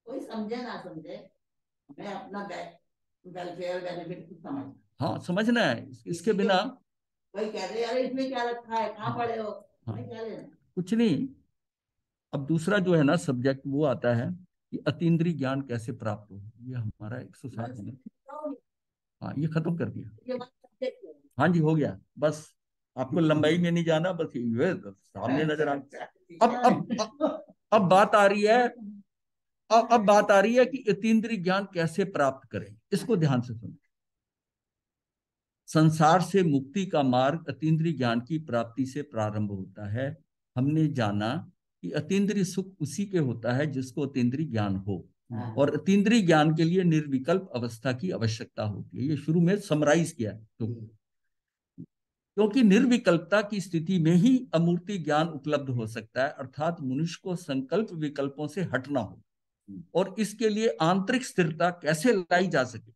कोई समझे ना समझे, मैं अपना वेलफेयर बेनिफिट कुछ समझ। हाँ, समझना है, इसके बिना। कोई कह रहे अरे इसमें क्या रखा है, कहाँ हाँ, पढ़े हो, हाँ, मैं क्या लेना। कुछ नहीं। अब दूसरा जो है ना सब्जेक्ट, वो आता है कि अतीन्द्रिय ज्ञान कैसे प्राप्त हो, ये हमारा 107 है। हाँ, ये खत्म कर दिया। हाँ जी, हो गया बस। आपको लंबाई में नहीं जाना, बस ये सामने नजर आ। अब बात आ रही है, अब बात आ रही है कि अतीन्द्रिय ज्ञान कैसे प्राप्त करें, इसको ध्यान से सुनो। संसार से मुक्ति का मार्ग अतीन्द्रिय ज्ञान की प्राप्ति से प्रारंभ होता है। हमने जाना कि अतीन्द्रिय सुख उसी के होता है जिसको अतीन्द्रिय ज्ञान हो, और अतीन्द्रिय ज्ञान के लिए निर्विकल्प अवस्था की आवश्यकता होती है। ये शुरू में समराइज किया है, तो क्योंकि निर्विकल्पता की स्थिति में ही अमूर्ति ज्ञान उपलब्ध हो सकता है, अर्थात मनुष्य को संकल्प विकल्पों से हटना हो, और इसके लिए आंतरिक स्थिरता कैसे लाई जा सके,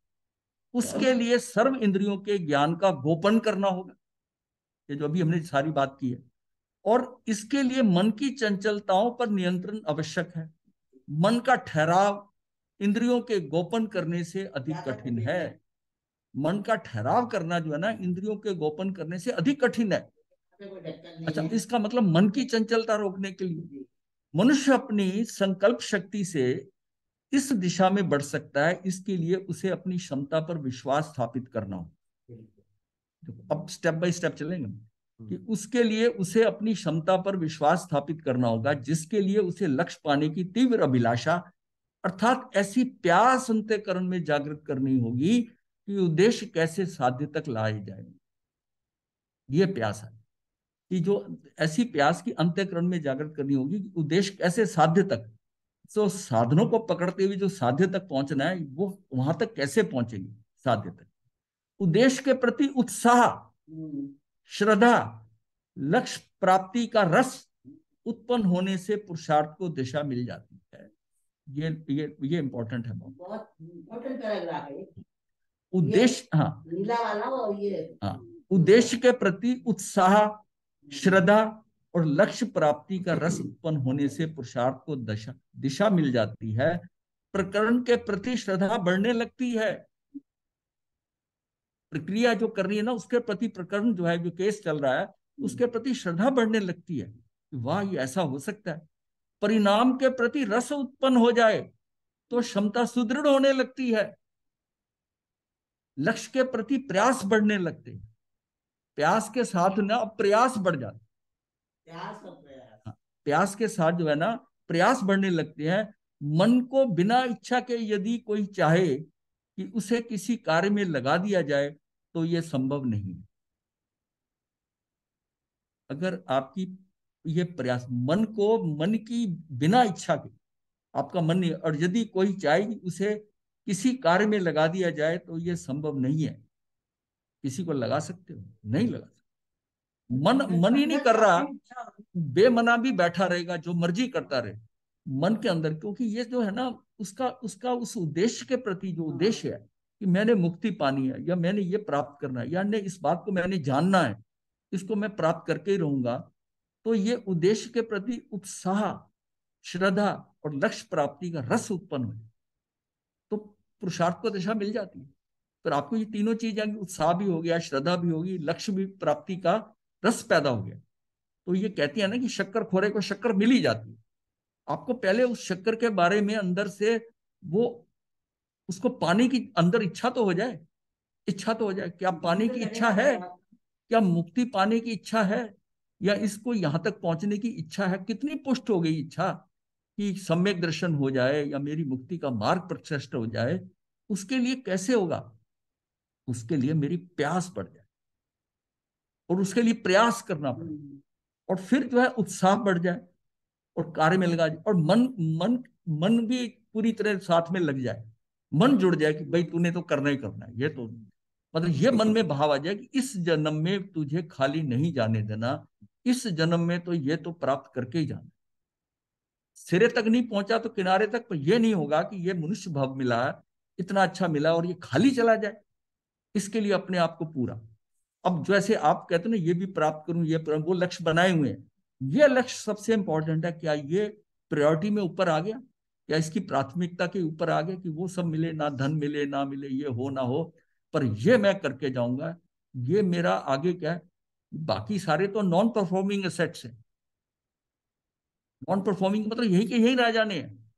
उसके लिए सर्व इंद्रियों के ज्ञान का गोपन करना होगा, ये जो अभी हमने सारी बात की है। और इसके लिए मन की चंचलताओं पर नियंत्रण आवश्यक है। मन का ठहराव इंद्रियों के गोपन करने से अधिक कठिन है। मन का ठहराव करना जो है ना, इंद्रियों के गोपन करने से अधिक कठिन है। अच्छा, इसका मतलब मन की चंचलता रोकने के लिए मनुष्य अपनी संकल्प शक्ति से इस दिशा में बढ़ सकता है, इसके लिए उसे अपनी क्षमता पर विश्वास स्थापित करना हो। अब स्टेप बाय स्टेप चलेंगे कि उसके लिए उसे अपनी क्षमता पर विश्वास स्थापित करना होगा, जिसके लिए उसे लक्ष्य पाने की तीव्र अभिलाषा अर्थात ऐसी प्यास अंतःकरण में जागृत करनी होगी कि उद्देश्य कैसे साध्य तक लाए जाए। ये प्यास है कि जो ऐसी प्यास की अंतःकरण में जागृत करनी होगी कि उद्देश्य कैसे साध्य तक, तो साधनों को पकड़ते हुए जो साध्य तक पहुंचना है वो वहां तक कैसे पहुंचेंगे साध्य तक। उद्देश्य के प्रति उत्साह, श्रद्धा, लक्ष्य प्राप्ति का रस उत्पन्न होने से पुरुषार्थ को दिशा मिल जाती है। ये इंपॉर्टेंट है बहुत इम्पोर्टेंट पैराग्राफ है। उद्देश्य, हाँ लीला वाला और ये, हाँ, उद्देश्य के प्रति उत्साह, श्रद्धा और लक्ष्य प्राप्ति का रस उत्पन्न होने से पुरुषार्थ को दिशा मिल जाती है। प्रकरण के प्रति श्रद्धा बढ़ने लगती है। प्रक्रिया जो कर रही है ना उसके प्रति, प्रकरण जो है, जो केस चल रहा है, उसके प्रति श्रद्धा बढ़ने लगती है। वाह, ये ऐसा हो सकता है। परिणाम के प्रति रस उत्पन्न हो जाए तो क्षमता सुदृढ़ होने लगती है। लक्ष्य के प्रति प्रयास बढ़ने लगते हैं। प्यास के साथ ना प्रयास बढ़ जाता है। प्यास के साथ जो है ना प्रयास बढ़ने लगते हैं। मन को बिना इच्छा के यदि कोई चाहे कि उसे किसी कार्य में लगा दिया जाए तो यह संभव नहीं है। अगर आपकी ये प्रयास, मन को, मन की बिना इच्छा के आपका मन नहीं, और यदि कोई चाहे कि उसे किसी कार्य में लगा दिया जाए तो यह संभव नहीं है। किसी को लगा सकते हो? नहीं लगा सकते। मन ही नहीं कर रहा, बेमना भी बैठा रहेगा, जो मर्जी करता रहे मन के अंदर, क्योंकि ये जो है ना उसका उसका उस उद्देश्य के प्रति जो उद्देश्य है कि मैंने मुक्ति पानी है, या मैंने ये प्राप्त करना है, या इस बात को मैंने जानना है, इसको मैं प्राप्त करके ही रहूंगा, तो ये उद्देश्य के प्रति उत्साह, श्रद्धा और लक्ष्य प्राप्ति का रस उत्पन्न हो, तो पुरुषार्थ को दिशा मिल जाती है। पर आपको ये तीनों चीजें, उत्साह भी हो गया, श्रद्धा भी होगी, लक्ष्य भी प्राप्ति का रस पैदा हो गया, तो ये कहती है ना कि शक्कर खोरे को शक्कर मिल ही जाती है। आपको पहले उस शक्कर के बारे में अंदर से वो उसको पाने की अंदर इच्छा तो हो जाए। इच्छा तो हो जाए, क्या पाने की इच्छा है, क्या मुक्ति पाने की इच्छा है, या इसको यहां तक पहुंचने की इच्छा है। कितनी पुष्ट हो गई इच्छा कि सम्यक दर्शन हो जाए या मेरी मुक्ति का मार्ग प्रशस्त हो जाए। उसके लिए कैसे होगा? उसके लिए मेरी प्यास बढ़ जाए और उसके लिए प्रयास करना पड़े, और फिर जो है उत्साह बढ़ जाए और कार्य में लगा जाए, और मन मन मन भी पूरी तरह साथ में लग जाए। मन जुड़ जाए कि भाई तूने तो करना ही करना है। ये तो मतलब ये मन में भाव आ जाए कि इस जन्म में तुझे खाली नहीं जाने देना, इस जन्म में तो ये तो प्राप्त करके ही जाना। सिरे तक नहीं पहुंचा तो किनारे तक, पर ये नहीं होगा कि ये मनुष्य भाव मिला है, इतना अच्छा मिला और ये खाली चला जाए। इसके लिए अपने आप को पूरा, अब जैसे आप कहते ना ये भी प्राप्त करूं, ये वो लक्ष्य बनाए हुए हैं, ये लक्ष्य सबसे इंपॉर्टेंट है। क्या ये प्रायोरिटी में ऊपर आ गया, या इसकी प्राथमिकता के ऊपर आ गया कि वो सब मिले ना, धन मिले ना मिले, ये हो ना हो, पर ये मैं करके जाऊंगा, ये मेरा आगे क्या है। बाकी सारे तो नॉन परफॉर्मिंग एसेट्स हैं। नॉन परफॉर्मिंग मतलब यही के यही रह जाने हैं,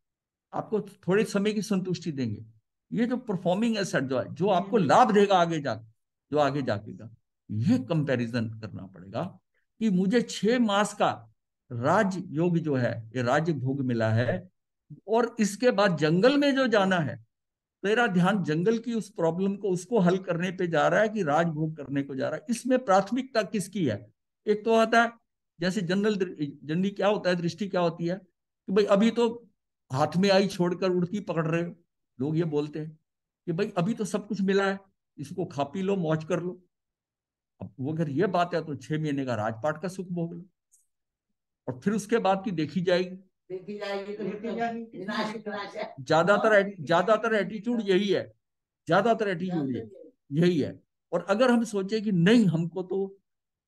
आपको थोड़े समय की संतुष्टि देंगे। ये जो परफॉर्मिंग एसेट जो है, जो आपको लाभ देगा आगे जाके, जो आगे जाकेगा, ये कंपैरिजन करना पड़ेगा कि मुझे 6 मास का राज योग जो है, ये राज्य भोग मिला है, और इसके बाद जंगल में जो जाना है, तेरा ध्यान जंगल की उस प्रॉब्लम को, उसको हल करने पे जा रहा है कि राजभोग करने को जा रहा है। इसमें प्राथमिकता किसकी है? एक तो आता है जैसे जनरली क्या होता है, दृष्टि क्या होती है कि भाई अभी तो हाथ में आई छोड़कर उड़ती पकड़ रहे हो। लोग ये बोलते हैं कि भाई अभी तो सब कुछ मिला है, इसको खा पी लो, मौज कर लो। अब वो अगर ये बात है तो 6 महीने का राजपाट का सुख भोग लो, और फिर उसके बाद की देखी जाएगी। देखी जाएगी तो विनाश विनाश है। ज्यादातर एटीट्यूड यही है, ज्यादातर एटीट्यूड यही है। और अगर हम सोचे कि नहीं, हमको तो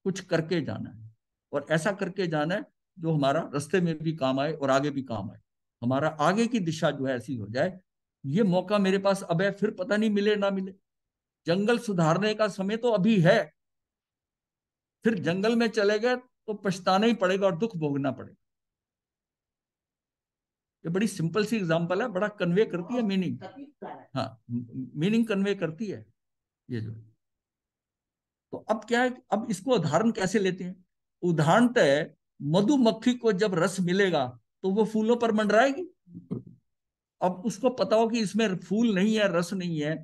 कुछ करके जाना है, और ऐसा करके जाना है जो हमारा रास्ते में भी काम आए और आगे भी काम आए, हमारा आगे की दिशा जो है ऐसी हो जाए, ये मौका मेरे पास अब है, फिर पता नहीं मिले ना मिले। जंगल सुधारने का समय तो अभी है, फिर जंगल में चले गए तो पछताना ही पड़ेगा और दुख भोगना पड़ेगा। ये बड़ी सिंपल सी एग्जांपल है, बड़ा कन्वे करती है मीनिंग। हाँ, मीनिंग कन्वे करती है ये जो। तो अब क्या है, अब इसको उदाहरण कैसे लेते हैं? उदाहरण तय, मधुमक्खी को जब रस मिलेगा तो वो फूलों पर मंडराएगी? अब उसको पता हो कि इसमें फूल नहीं है, रस नहीं है,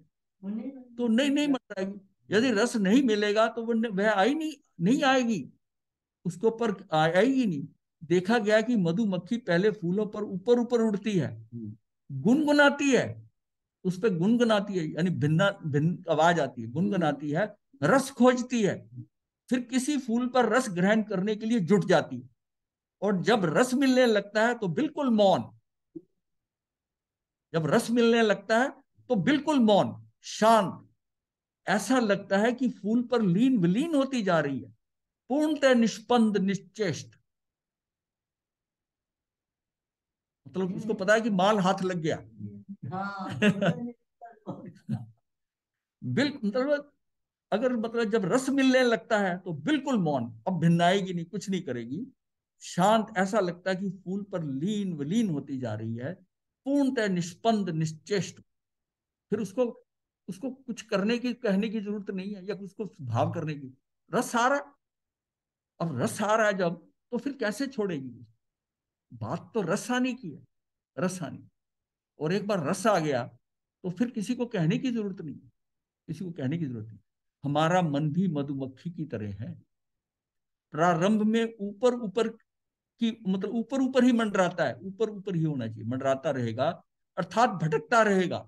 तो नहीं नहीं मंडराएगी। यदि रस नहीं मिलेगा तो वह आई नहीं, नहीं आएगी, उसके ऊपर आएगी नहीं। देखा गया कि मधुमक्खी पहले फूलों पर ऊपर ऊपर उड़ती है, गुनगुनाती है, उस पर गुनगुनाती है, यानी भिन्ना भिन्न आवाज आती है, गुनगुनाती है, रस खोजती है, फिर किसी फूल पर रस ग्रहण करने के लिए जुट जाती है। और जब रस मिलने लगता है तो बिल्कुल मौन, जब रस मिलने लगता है तो बिल्कुल मौन, शांत, ऐसा लगता है कि फूल पर लीन विलीन होती जा रही है, पूर्णतः निष्पंद निश्चेष्ट। मतलब उसको पता है कि माल हाथ लग गया। हाँ बिल्कुल, मतलब अगर मतलब जब रस मिलने लगता है तो बिल्कुल मौन, अब भिन्नाएगी नहीं, कुछ नहीं करेगी, शांत, ऐसा लगता है कि फूल पर लीन विलीन होती जा रही है, पूर्णतः निष्पंद निश्चेष्ट। फिर उसको उसको कुछ करने की, कहने की जरूरत नहीं है, या उसको भाव करने की, रस आ रहा। अब रस आ रहा है जब, तो फिर कैसे छोड़ेगी? बात तो रस आने की है, रस आनी। और एक बार रस आ गया तो फिर किसी को कहने की जरूरत नहीं, किसी को कहने की जरूरत नहीं। हमारा मन भी मधुमक्खी की तरह है, प्रारंभ में ऊपर ऊपर की, मतलब ऊपर ऊपर ही मंडराता है, ऊपर ऊपर ही होना चाहिए, मंडराता रहेगा, अर्थात भटकता रहेगा।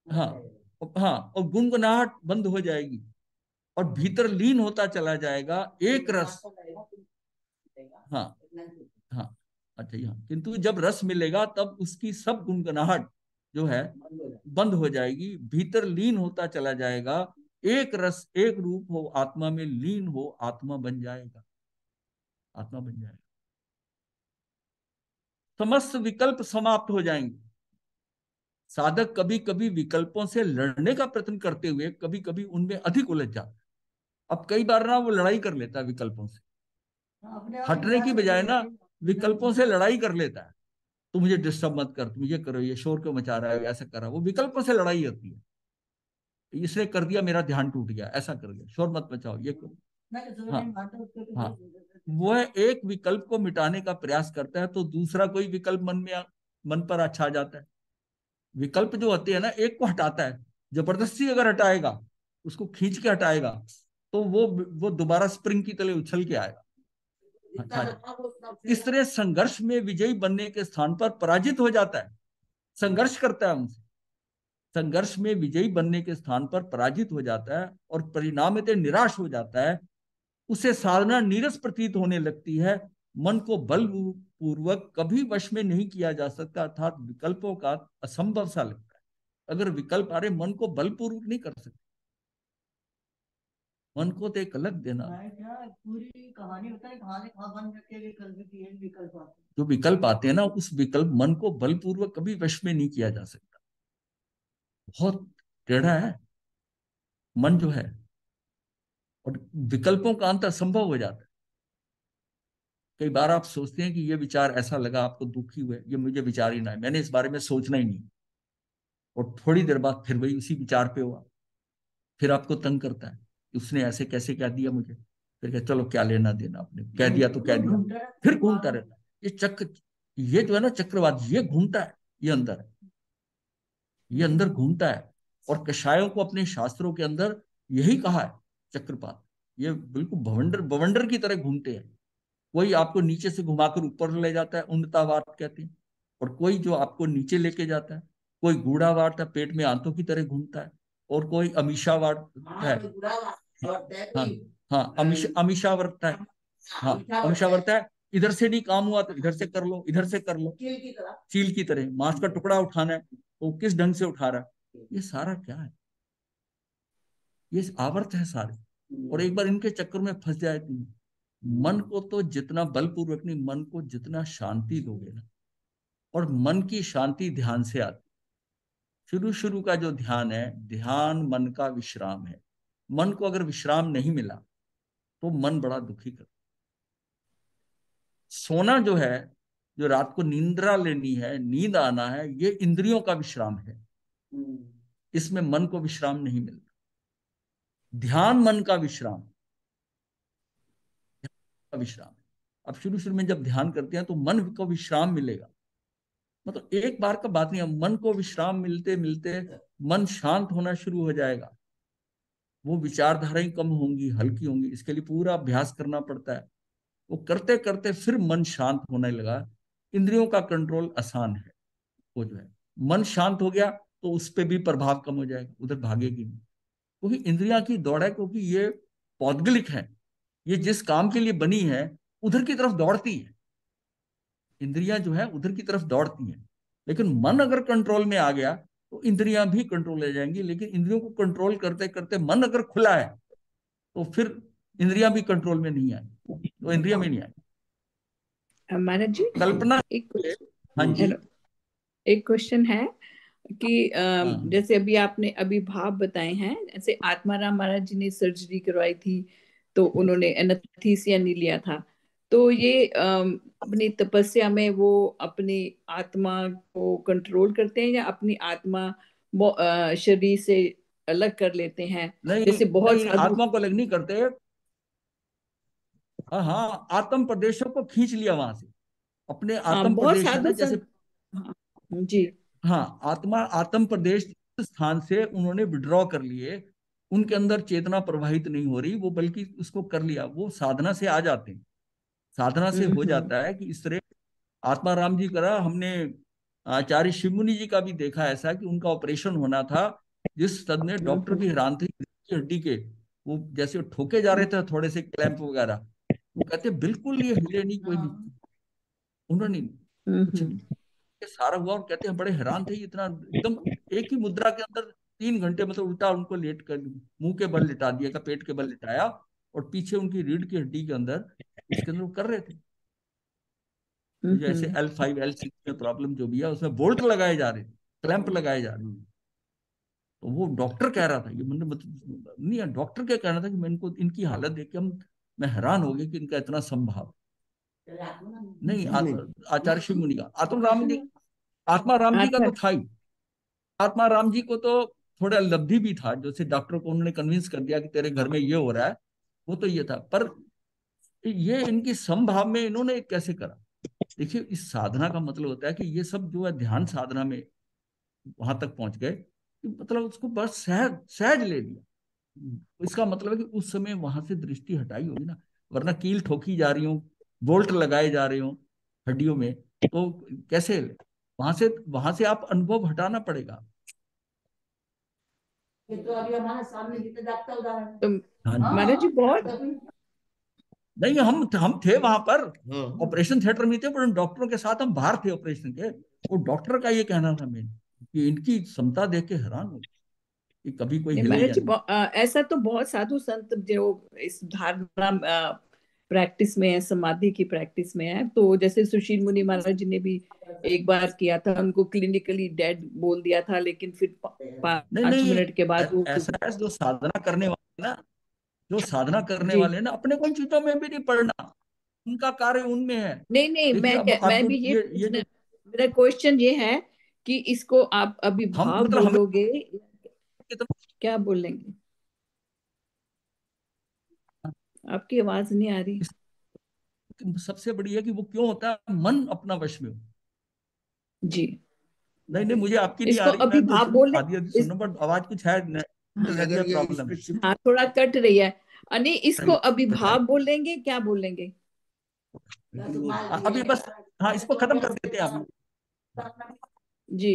हाँ, हाँ, और गुनगुनाहट बंद हो जाएगी और भीतर लीन होता चला जाएगा, एक रस। हाँ, हाँ, अच्छा, हाँ, किंतु जब रस मिलेगा तब उसकी सब गुनगुनाहट जो है बंद हो जाएगी, भीतर लीन होता चला जाएगा, एक रस एक रूप हो, आत्मा में लीन हो, आत्मा बन जाएगा, आत्मा बन जाएगा। समस्त विकल्प समाप्त हो जाएंगे। साधक कभी कभी विकल्पों से लड़ने का प्रयत्न करते हुए कभी कभी उनमें अधिक उलझ जाता है। अब कई बार ना वो लड़ाई कर लेता है विकल्पों से, अपने आप हटने की बजाय ना विकल्पों से लड़ाई कर लेता है। तू मुझे डिस्टर्ब मत कर, तुम ये करो, ये शोर क्यों मचा रहा है, ऐसा कर रहा है, वो विकल्पों से लड़ाई होती है। इसने कर दिया, मेरा ध्यान टूट गया, ऐसा कर दिया, शोर मत मचाओ, ये करो। हाँ, हाँ, वह एक विकल्प को मिटाने का प्रयास करता है तो दूसरा कोई विकल्प मन पर अच्छा आ जाता है। विकल्प जो होते हैं ना, एक को हटाता है, जबरदस्ती अगर हटाएगा, उसको खींच के हटाएगा, तो वो दोबारा स्प्रिंग की तरह उछल के आएगा। अच्छा जी। इस तरह संघर्ष में विजयी बनने के स्थान पर पराजित हो जाता है, संघर्ष करता है उनसे, संघर्ष में विजयी बनने के स्थान पर पराजित हो जाता है और परिणाम निराश हो जाता है। उसे साधना नीरस प्रतीत होने लगती है, मन को बलपूर्वक कभी वश में नहीं किया जा सकता, अर्थात विकल्पों का असंभव सा लगता है। अगर विकल्प आ रहे, मन को बलपूर्वक नहीं कर सकते, मन को तो एक अलग देना। पूरी कहानी होता है, कहानी कहाँ बन जाती है, विकल्प की विकल्प आते जो विकल्प आते हैं ना, उस विकल्प मन को बलपूर्वक कभी वश में नहीं किया जा सकता, बहुत टेढ़ा है मन जो है, और विकल्पों का अंत असंभव हो जाता है। कई बार आप सोचते हैं कि ये विचार ऐसा लगा, आपको दुखी हुए, ये मुझे विचार ही ना है, मैंने इस बारे में सोचना ही नहीं, और थोड़ी देर बाद फिर वही उसी विचार पे हुआ, फिर आपको तंग करता है कि उसने ऐसे कैसे कह दिया मुझे, फिर कह चलो क्या लेना देना, आपने कह दिया तो कह दिया, फिर घूमता रहता है ये चक्र। ये जो है ना चक्रवात, ये घूमता है, ये अंदर है, ये अंदर घूमता है। और कषायों को अपने शास्त्रों के अंदर यही कहा है, चक्रपात। ये बिल्कुल भवंडर बवंडर की तरह घूमते हैं। कोई आपको नीचे से घुमाकर ऊपर ले जाता है, उन्नतावाद कहते हैं, और कोई जो आपको नीचे लेके जाता है, कोई गूढ़ावाद है, पेट में आंतों की तरह घूमता है, और कोई अमीषावाद है। हाँ, हाँ, अमीषावर्त है। हाँ, अमीषावर्त है, इधर से नहीं काम हुआ तो इधर से कर लो, इधर से कर लो, चील की तरह मांस का टुकड़ा उठाना है तो किस ढंग से उठा रहा है, ये सारा क्या है, ये आवर्त है सारे। और एक बार इनके चक्कर में फंस जाए तुम, मन को तो जितना बलपूर्वक नहीं, मन को जितना शांति दोगे ना, और मन की शांति ध्यान से आती। शुरू शुरू का जो ध्यान है, ध्यान मन का विश्राम है। मन को अगर विश्राम नहीं मिला तो मन बड़ा दुखी कर। सोना जो है, जो रात को निंद्रा लेनी है, नींद आना है, ये इंद्रियों का विश्राम है, इसमें मन को विश्राम नहीं मिलता। ध्यान मन का विश्राम, का विश्राम है। अब शुरू शुरू में जब ध्यान करते हैं तो मन को विश्राम मिलेगा, मतलब एक बार का बात नहीं है, मन को विश्राम मिलते मिलते मन शांत होना शुरू हो जाएगा, वो विचारधाराएं कम होंगी, हल्की होंगी। इसके लिए पूरा अभ्यास करना पड़ता है। वो करते करते फिर मन शांत होने लगा। इंद्रियों का कंट्रोल आसान है। वो जो है मन शांत हो गया तो उस पर भी प्रभाव कम हो जाएगा, उधर भागेगी नहीं, क्योंकि इंद्रियां की दौड़ है, क्योंकि ये पौद्गलिक है, ये जिस काम के लिए बनी है उधर की तरफ दौड़ती है। इंद्रियां जो है उधर की तरफ दौड़ती हैं, लेकिन मन अगर कंट्रोल में आ गया तो इंद्रियां भी कंट्रोल हो जाएंगी। लेकिन इंद्रियों को कंट्रोल करते करते मन अगर खुला है तो फिर इंद्रियां भी कंट्रोल में नहीं आई, तो इंद्रिया में नहीं आई। महाराज जी, कल्पना। एक हाँ जी। हेलो, एक क्वेश्चन है कि हाँ जैसे अभी आपने अभी भाव बताए हैं, जैसे आत्माराम महाराज जी ने सर्जरी करवाई थी तो उन्होंने एनेस्थीसिया नहीं लिया था, तो ये अपनी तपस्या में वो अपनी आत्मा को कंट्रोल करते हैं या अपनी आत्मा शरीर से अलग कर लेते हैं? नहीं जैसे बहुत नहीं, साधु। आत्मा को अलग नहीं करते। हाँ हाँ, आत्म प्रदेशों को खींच लिया वहां से, अपने हाँ, आत्म बहुत प्रदेश है ना साधु जैसे। संत। हाँ जी। हाँ, आत्मा आत्म प्रदेश स्थान से उन्होंने विड्रॉ कर लिए, उनके अंदर चेतना प्रवाहित नहीं हो रही, वो बल्कि उसको कर लिया, वो साधना से आ जाते हैं। साधना से हो हम्म। जाता है कि इस तरह आत्मा राम जी करा हमने। आचार्य शिव मुनि जी का भी देखा ऐसा कि उनका ऑपरेशन होना था, जिस तद में डॉक्टर हम्म। भी हैरान थे कि हड्डी के वो जैसे ठोके जा रहे थे थोड़े से क्लैंप वगैरह, वो कहते बिल्कुल ये हिले नहीं, कोई नहीं, उन्होंने कुछ हम्म। नहीं। ये सारा हुआ और कहते हैं बड़े हैरान थे, इतना एकदम एक ही मुद्रा के अंदर 3 घंटे, मतलब उल्टा उनको लेट कर मुंह के बल लिटा दिया, का पेट के बल लिटाया, और पीछे उनकी रीढ़ की हड्डी के अंदर उसके अंदर वो कर रहे थे। तो जैसे हम्म। L5 L6 में प्रॉब्लम जो भी है उसमें बोल्ट लगाए जा रहे, क्लैंप लगाए जा रहे। तो वो डॉक्टर कह रहा था, ये मैंने मतलब नहीं है, डॉक्टर क्या कहना था कि मैं इनको इनकी हालत देख के हम मैं हैरान हो गया कि इनका इतना संभाव। नहीं आचार्य शिव मुनि का, आत्मा राम जी, आत्मा राम जी का आत्मा। तो था ही। आत्मा राम जी को तो थोड़ा लब्धि भी था, जैसे डॉक्टर को उन्होंने कन्विंस कर दिया कि तेरे घर में ये हो रहा है, वो तो ये था। पर ये इनकी समभाव में इन्होंने कैसे करा? देखिए, इस साधना का मतलब होता है कि ये सब जो है ध्यान साधना में वहां तक पहुंच गए कि मतलब उसको बस सहज सहज ले लिया। इसका मतलब है कि उस समय वहां से दृष्टि हटाई होगी ना, वरना कील ठोकी जा रही हो, बोल्ट लगाए जा रहे हो हड्डियों में, तो कैसे? वहां से आप अनुभव हटाना पड़ेगा। ये तो अभी हमारे सामने जितना जागता उदाहरण है। तो हाँ जी। महाराज जी बहुत नहीं, हम थे वहां पर, हाँ ऑपरेशन थिएटर में थे, पर डॉक्टरों के साथ हम बाहर थे ऑपरेशन के। वो डॉक्टर का ये कहना था मेन कि इनकी क्षमता देख के हैरान हो कि कभी कोई नहीं, हिले महाराज या जी नहीं। ऐसा तो बहुत साधु संत जो इस धारणा प्रैक्टिस में है, समाधि की प्रैक्टिस में है, तो जैसे सुशील मुनि महाराज जी ने भी एक बार किया था, उनको क्लिनिकली डेड बोल दिया था, लेकिन फिर नहीं 5 मिनट के नहीं, बाद वो ऐसा है, जो साधना करने वाले ना, जो साधना करने जी। वाले ना, अपने को इन चीजों में भी नहीं पड़ना, उनका कार्य उनमें है। नहीं नहीं, देखिए, अब मैं जो भी ये ये पूछना, जो मेरा क्वेश्चन ये है कि इसको आप अभी हम भाव मतलब हमें बोलोगे, कितना, क्या बोलेंगे? आपकी आवाज नहीं आ रही। सबसे बड़ी है कि वो क्यों होता है, मन अपना वश में हो। जी। नहीं नहीं, मुझे आपकी नहीं आ इसको रही, अभी मैं तो भाव सिर्फ बोले आधी आधी सुन इस, रहा हूं, बट आवाज कुछ है, नहीं, इंटरनेट अगर में ये इस प्रॉब्लम पे है। शिफ्ट हाँ थोड़ा कट रही है। अनि इसको नहीं अभी कट रहा भाव है, बोलेंगे, क्या बोलेंगे? लेकिन वो अभी बस, हाँ, इसको खत्म कर देते हैं अभी। जी।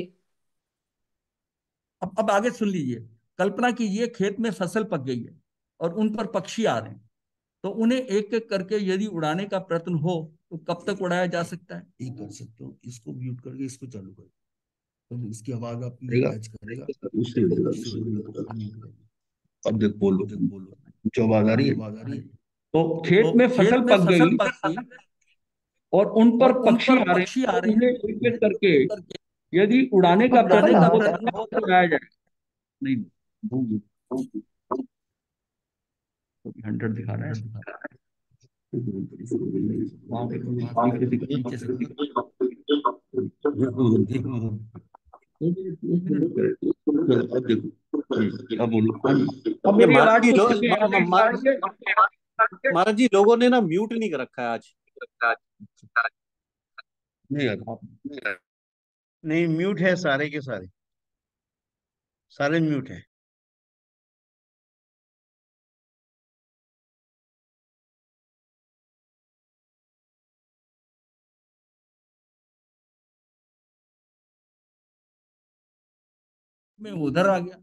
अब आगे सुन लीजिए। कल्पना कीजिए खेत में फसल पक गई है और उन पर पक्षी आ रहे हैं, तो उन्हें एक एक करके यदि उड़ाने का प्रयत्न हो तो कब तक उड़ाया जा सकता है? ये कर सकते हो, इसको म्यूट करके इसको चालू कर, तो इसकी आवाज आपकी करेगा कैच करेगा, उससे होगा उससे उससे। होगा म्यूट कर। अब देख बोलो, अब देख बोलो, जो आवाज आ रही जो है। आवाज आ रही है। तो खेत में फसल खेत में पक फसल गई पक गई और उन पर और उन पक्षी पर आ रहे पक्षी हैं, आ तो रहे उन्हें हैं, एक एक करके करके यदि उड़ाने यदि का उड़ाने प्रयत्न का हो प्रयत्न हो तो उड़ाया जाए। नहीं, तो 100 दिखा रहा है। वहां पे नीचे से नीचे से देखो अब देखो, अब बोलो। अब ये मेरी आवाज को सुन के महाराज जी लोगों ने ना म्यूट नहीं कर रखा है आज। नहीं आता। नहीं, म्यूट है सारे के सारे, सारे म्यूट है। मैं उधर आ गया,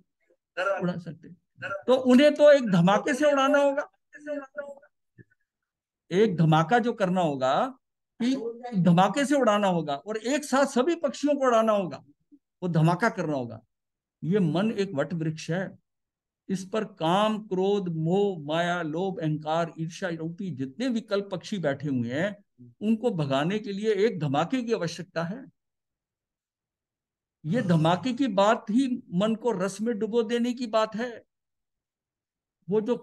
उड़ा सकते। तो उन्हें तो एक धमाके से उड़ाना होगा, एक धमाका जो करना होगा कि धमाके से उड़ाना होगा, और एक साथ सभी पक्षियों को उड़ाना होगा, वो धमाका करना होगा। ये मन एक वट वृक्ष है, इस पर काम, क्रोध, मोह, माया, लोभ, अहंकार, ईर्ष्या रूपी जितने विकल्प पक्षी बैठे हुए हैं, उनको भगाने के लिए एक धमाके की आवश्यकता है। ये धमाके की बात ही मन को रस में डुबो देने की बात है। वो जो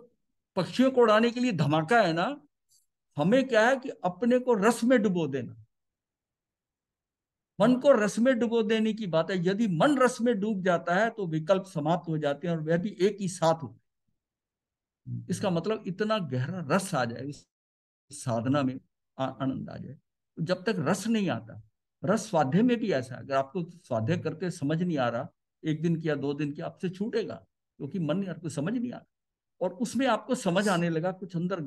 पक्षियों को उड़ाने के लिए धमाका है ना, हमें क्या है कि अपने को रस में डुबो देना, मन को रस में डुबो देने की बात है। यदि मन रस में डूब जाता है तो विकल्प समाप्त हो जाते हैं, और वह भी एक ही साथ हो। इसका मतलब इतना गहरा रस आ जाए उस साधना में, आनंद आ जाए। तो जब तक रस नहीं आता, रस स्वाध्याय में भी ऐसा है, अगर आपको स्वाध्याय करते समझ नहीं आ रहा, एक दिन किया, 2 दिन किया, आपसे छूटेगा, क्योंकि मन आपको समझ नहीं आ रहा। और उसमें आपको समझ आने लगा, कुछ अंदर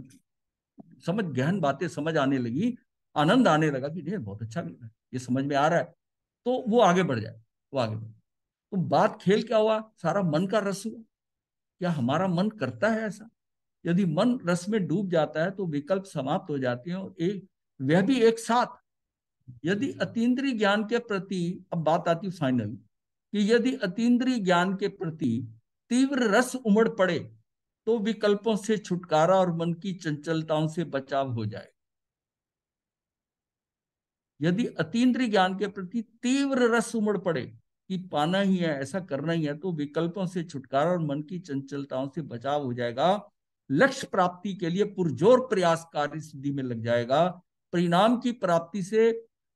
समझ, गहन बातें समझ आने लगी, आनंद आने लगा कि नहीं बहुत अच्छा लग रहा है, ये समझ में आ रहा है, तो वो आगे बढ़ जाए, वो आगे बढ़े। तो बात खेल क्या हुआ, सारा मन का रस हुआ। क्या हमारा मन करता है ऐसा? यदि मन रस में डूब जाता है तो विकल्प समाप्त हो जाते हैं, और एक, वह भी एक साथ। यदि अतीन्द्रिय ज्ञान के प्रति, अब बात आती फाइनल, कि यदि अतीन्द्रिय ज्ञान के प्रति तीव्र रस उमड़ पड़े तो विकल्पों से छुटकारा और मन की चंचलताओं से बचाव हो जाए। यदि अतीन्द्रिय ज्ञान के प्रति तीव्र रस उमड़ पड़े कि पाना ही है, ऐसा करना ही है, तो विकल्पों से छुटकारा और मन की चंचलताओं से बचाव हो जाएगा। लक्ष्य प्राप्ति के लिए पुरजोर प्रयास कार्य सिद्धि में लग जाएगा। परिणाम की प्राप्ति से,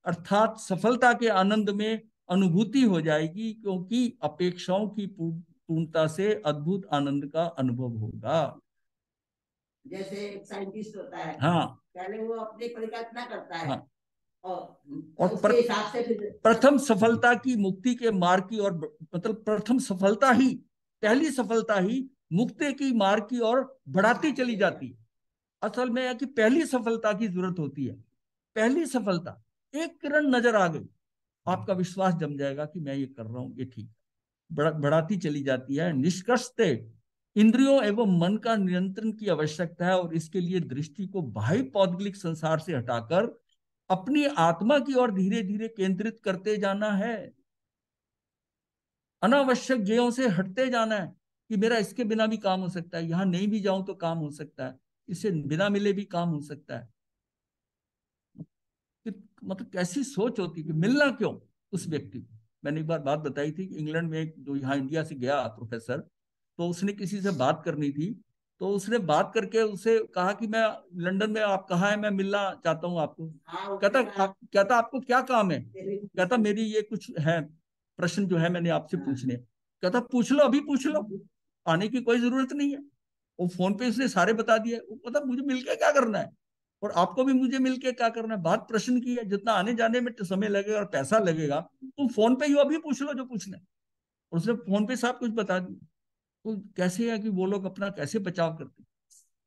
अर्थात सफलता के आनंद में अनुभूति हो जाएगी, क्योंकि अपेक्षाओं की पूर्णता से अद्भुत आनंद का अनुभव होगा। जैसे एक साइंटिस्ट होता है, हाँ, पहले वो अपनी परिकल्पना करता है, हाँ। और और उसके हिसाब से फिर प्रथम सफलता की मुक्ति के मार्ग की और, मतलब प्रथम सफलता ही, पहली सफलता ही मुक्ति की मार्ग की ओर बढ़ाती चली जाती है। असल में है कि पहली सफलता की जरूरत होती है। पहली सफलता, एक किरण नजर आ गई, आपका विश्वास जम जाएगा कि मैं ये कर रहा हूं, ये ठीक है, बढ़ाती चली जाती है। निष्कर्षतः इंद्रियों एवं मन का नियंत्रण की आवश्यकता है, और इसके लिए दृष्टि को बाह्य पौद्गलिक संसार से हटाकर अपनी आत्मा की ओर धीरे धीरे केंद्रित करते जाना है। अनावश्यक ज्ञेयों से हटते जाना है कि मेरा इसके बिना भी काम हो सकता है, यहां नहीं भी जाऊं तो काम हो सकता है, इससे बिना मिले भी काम हो सकता है। कि मतलब कैसी सोच होती है कि मिलना क्यों उस व्यक्ति को। मैंने एक बार बात बताई थी कि इंग्लैंड में एक जो यहाँ इंडिया से गया प्रोफेसर, तो उसने किसी से बात करनी थी, तो उसने बात करके उसे कहा कि मैं लंदन में, आप कहाँ है, मैं मिलना चाहता हूँ आपको। कहता आपको क्या काम है? कहता मेरी ये कुछ है प्रश्न जो है मैंने आपसे पूछने। कहता पूछ लो, अभी पूछ लो, आने की कोई जरूरत नहीं है। वो फोन पे उसने सारे बता दिए। वो पता मुझे मिलके क्या करना है, और आपको भी मुझे मिलके क्या करना है। बात प्रश्न की है, जितना आने जाने में समय लगेगा और पैसा लगेगा, तुम फोन पे ही अभी पूछ लो जो पूछना है। और उसने फोन पे सब कुछ बता दिया। तो कैसे है कि वो लोग अपना कैसे बचाव करते हैं।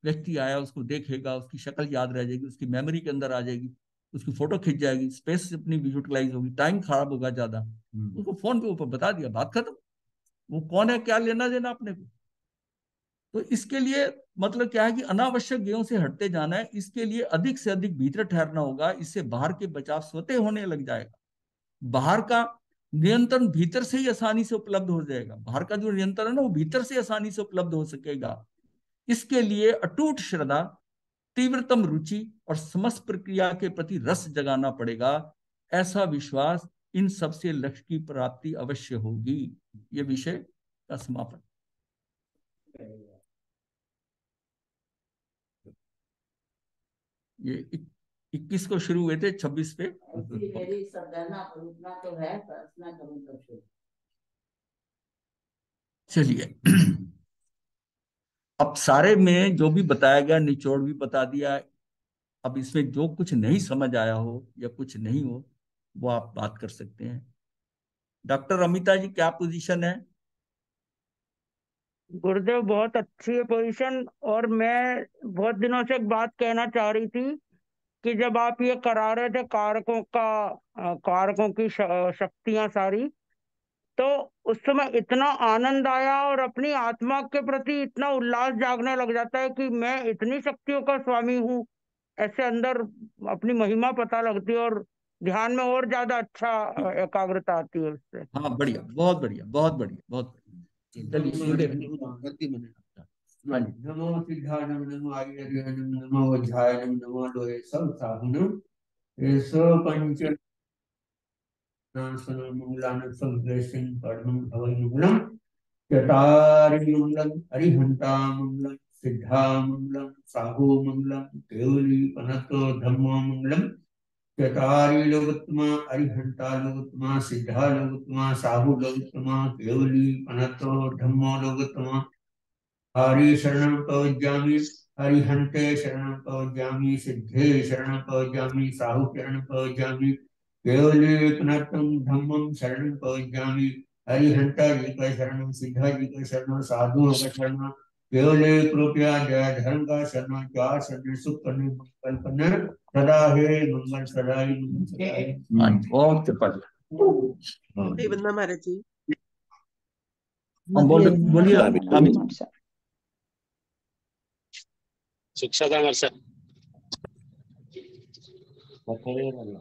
व्यक्ति आया, उसको देखेगा, उसकी शक्ल याद रह जाएगी, उसकी मेमोरी के अंदर आ जाएगी, उसकी फोटो खिंच जाएगी, स्पेस अपनी यूटिलाइज होगी, टाइम खराब होगा ज्यादा। उसको फोन पे ऊपर बता दिया, बात खत्म। वो कौन है, क्या लेना देना अपने को। तो इसके लिए मतलब क्या है कि अनावश्यक व्ययों से हटते जाना है। इसके लिए अधिक से अधिक भीतर ठहरना होगा, इससे बाहर के बचाव स्वतः होने लग जाएगा। बाहर का नियंत्रण भीतर से ही आसानी से उपलब्ध हो जाएगा। बाहर का जो नियंत्रण है ना, वो भीतर से आसानी से उपलब्ध हो सकेगा। इसके लिए अटूट श्रद्धा, तीव्रतम रुचि और समस्त प्रक्रिया के प्रति रस जगाना पड़ेगा। ऐसा विश्वास, इन सबसे लक्ष्य की प्राप्ति अवश्य होगी। ये विषय का समापन। ये 21 को शुरू हुए थे, 26 पे। ऐसी मेरी सरगना उतना तो है, प्रार्थना करूं तो फिर चलिए, अब सारे में जो भी बताया गया, निचोड़ भी बता दिया, अब इसमें जो कुछ नहीं समझ आया हो या कुछ नहीं हो, वो आप बात कर सकते हैं। डॉक्टर अमिता जी, क्या पोजीशन है? गुरुदेव बहुत अच्छी है पोजीशन। और मैं बहुत दिनों से एक बात कहना चाह रही थी कि जब आप ये करा रहे थे कारकों की शक्तियां सारी, तो उस समय इतना आनंद आया और अपनी आत्मा के प्रति इतना उल्लास जागने लग जाता है कि मैं इतनी शक्तियों का स्वामी हूँ। ऐसे अंदर अपनी महिमा पता लगती है और ध्यान में और ज्यादा अच्छा एकाग्रता आती है उससे। हाँ, बढ़िया, बहुत बढ़िया, बहुत बढ़िया, बहुत बढ़िया। चलिए, सुखदेव जी। हाँ जी। नमो सिद्धानम नमो आर्यनम नमो वज्रायनम नमो लोहे सब साहुनम एसो पंच नासनो मंगलान संग्रहण परमं भवन मंगलम चतारि मंगलम अरिहंता मंगलम सिद्धा मंगलम साहु मंगलम केवली पनतो धम्मो मंगलम चतारि लोकोत्तमा अरिहंता लोकोत्तमा सिद्धा लोकोत्तमा साहु लोकोत्तमा केवली पनतो धम्मो लोकोत्तमा हरि शरणं प्रवज्जामि हरिहन्ते शरणं प्रवज्जामि सिद्धे शरणं प्रवज्जामि साहु शरणं प्रवज्जामि केवले पुनर्तम धम्मं शरणं प्रवज्जामि हरिहंता जी का शरणं सिद्धा जी का शरणं साधुओं का शरणं केवले कृपया जय धर्म का शरणं चार शरण सुख करने मंगल करने सदा है मंगल सदाई मंगल सदाई। हाँ जी, बहुत बढ़िया। हे वंदना महाराज जी। हम बोलिए अमित। शिक्षा का वर्षा मथे वंदना।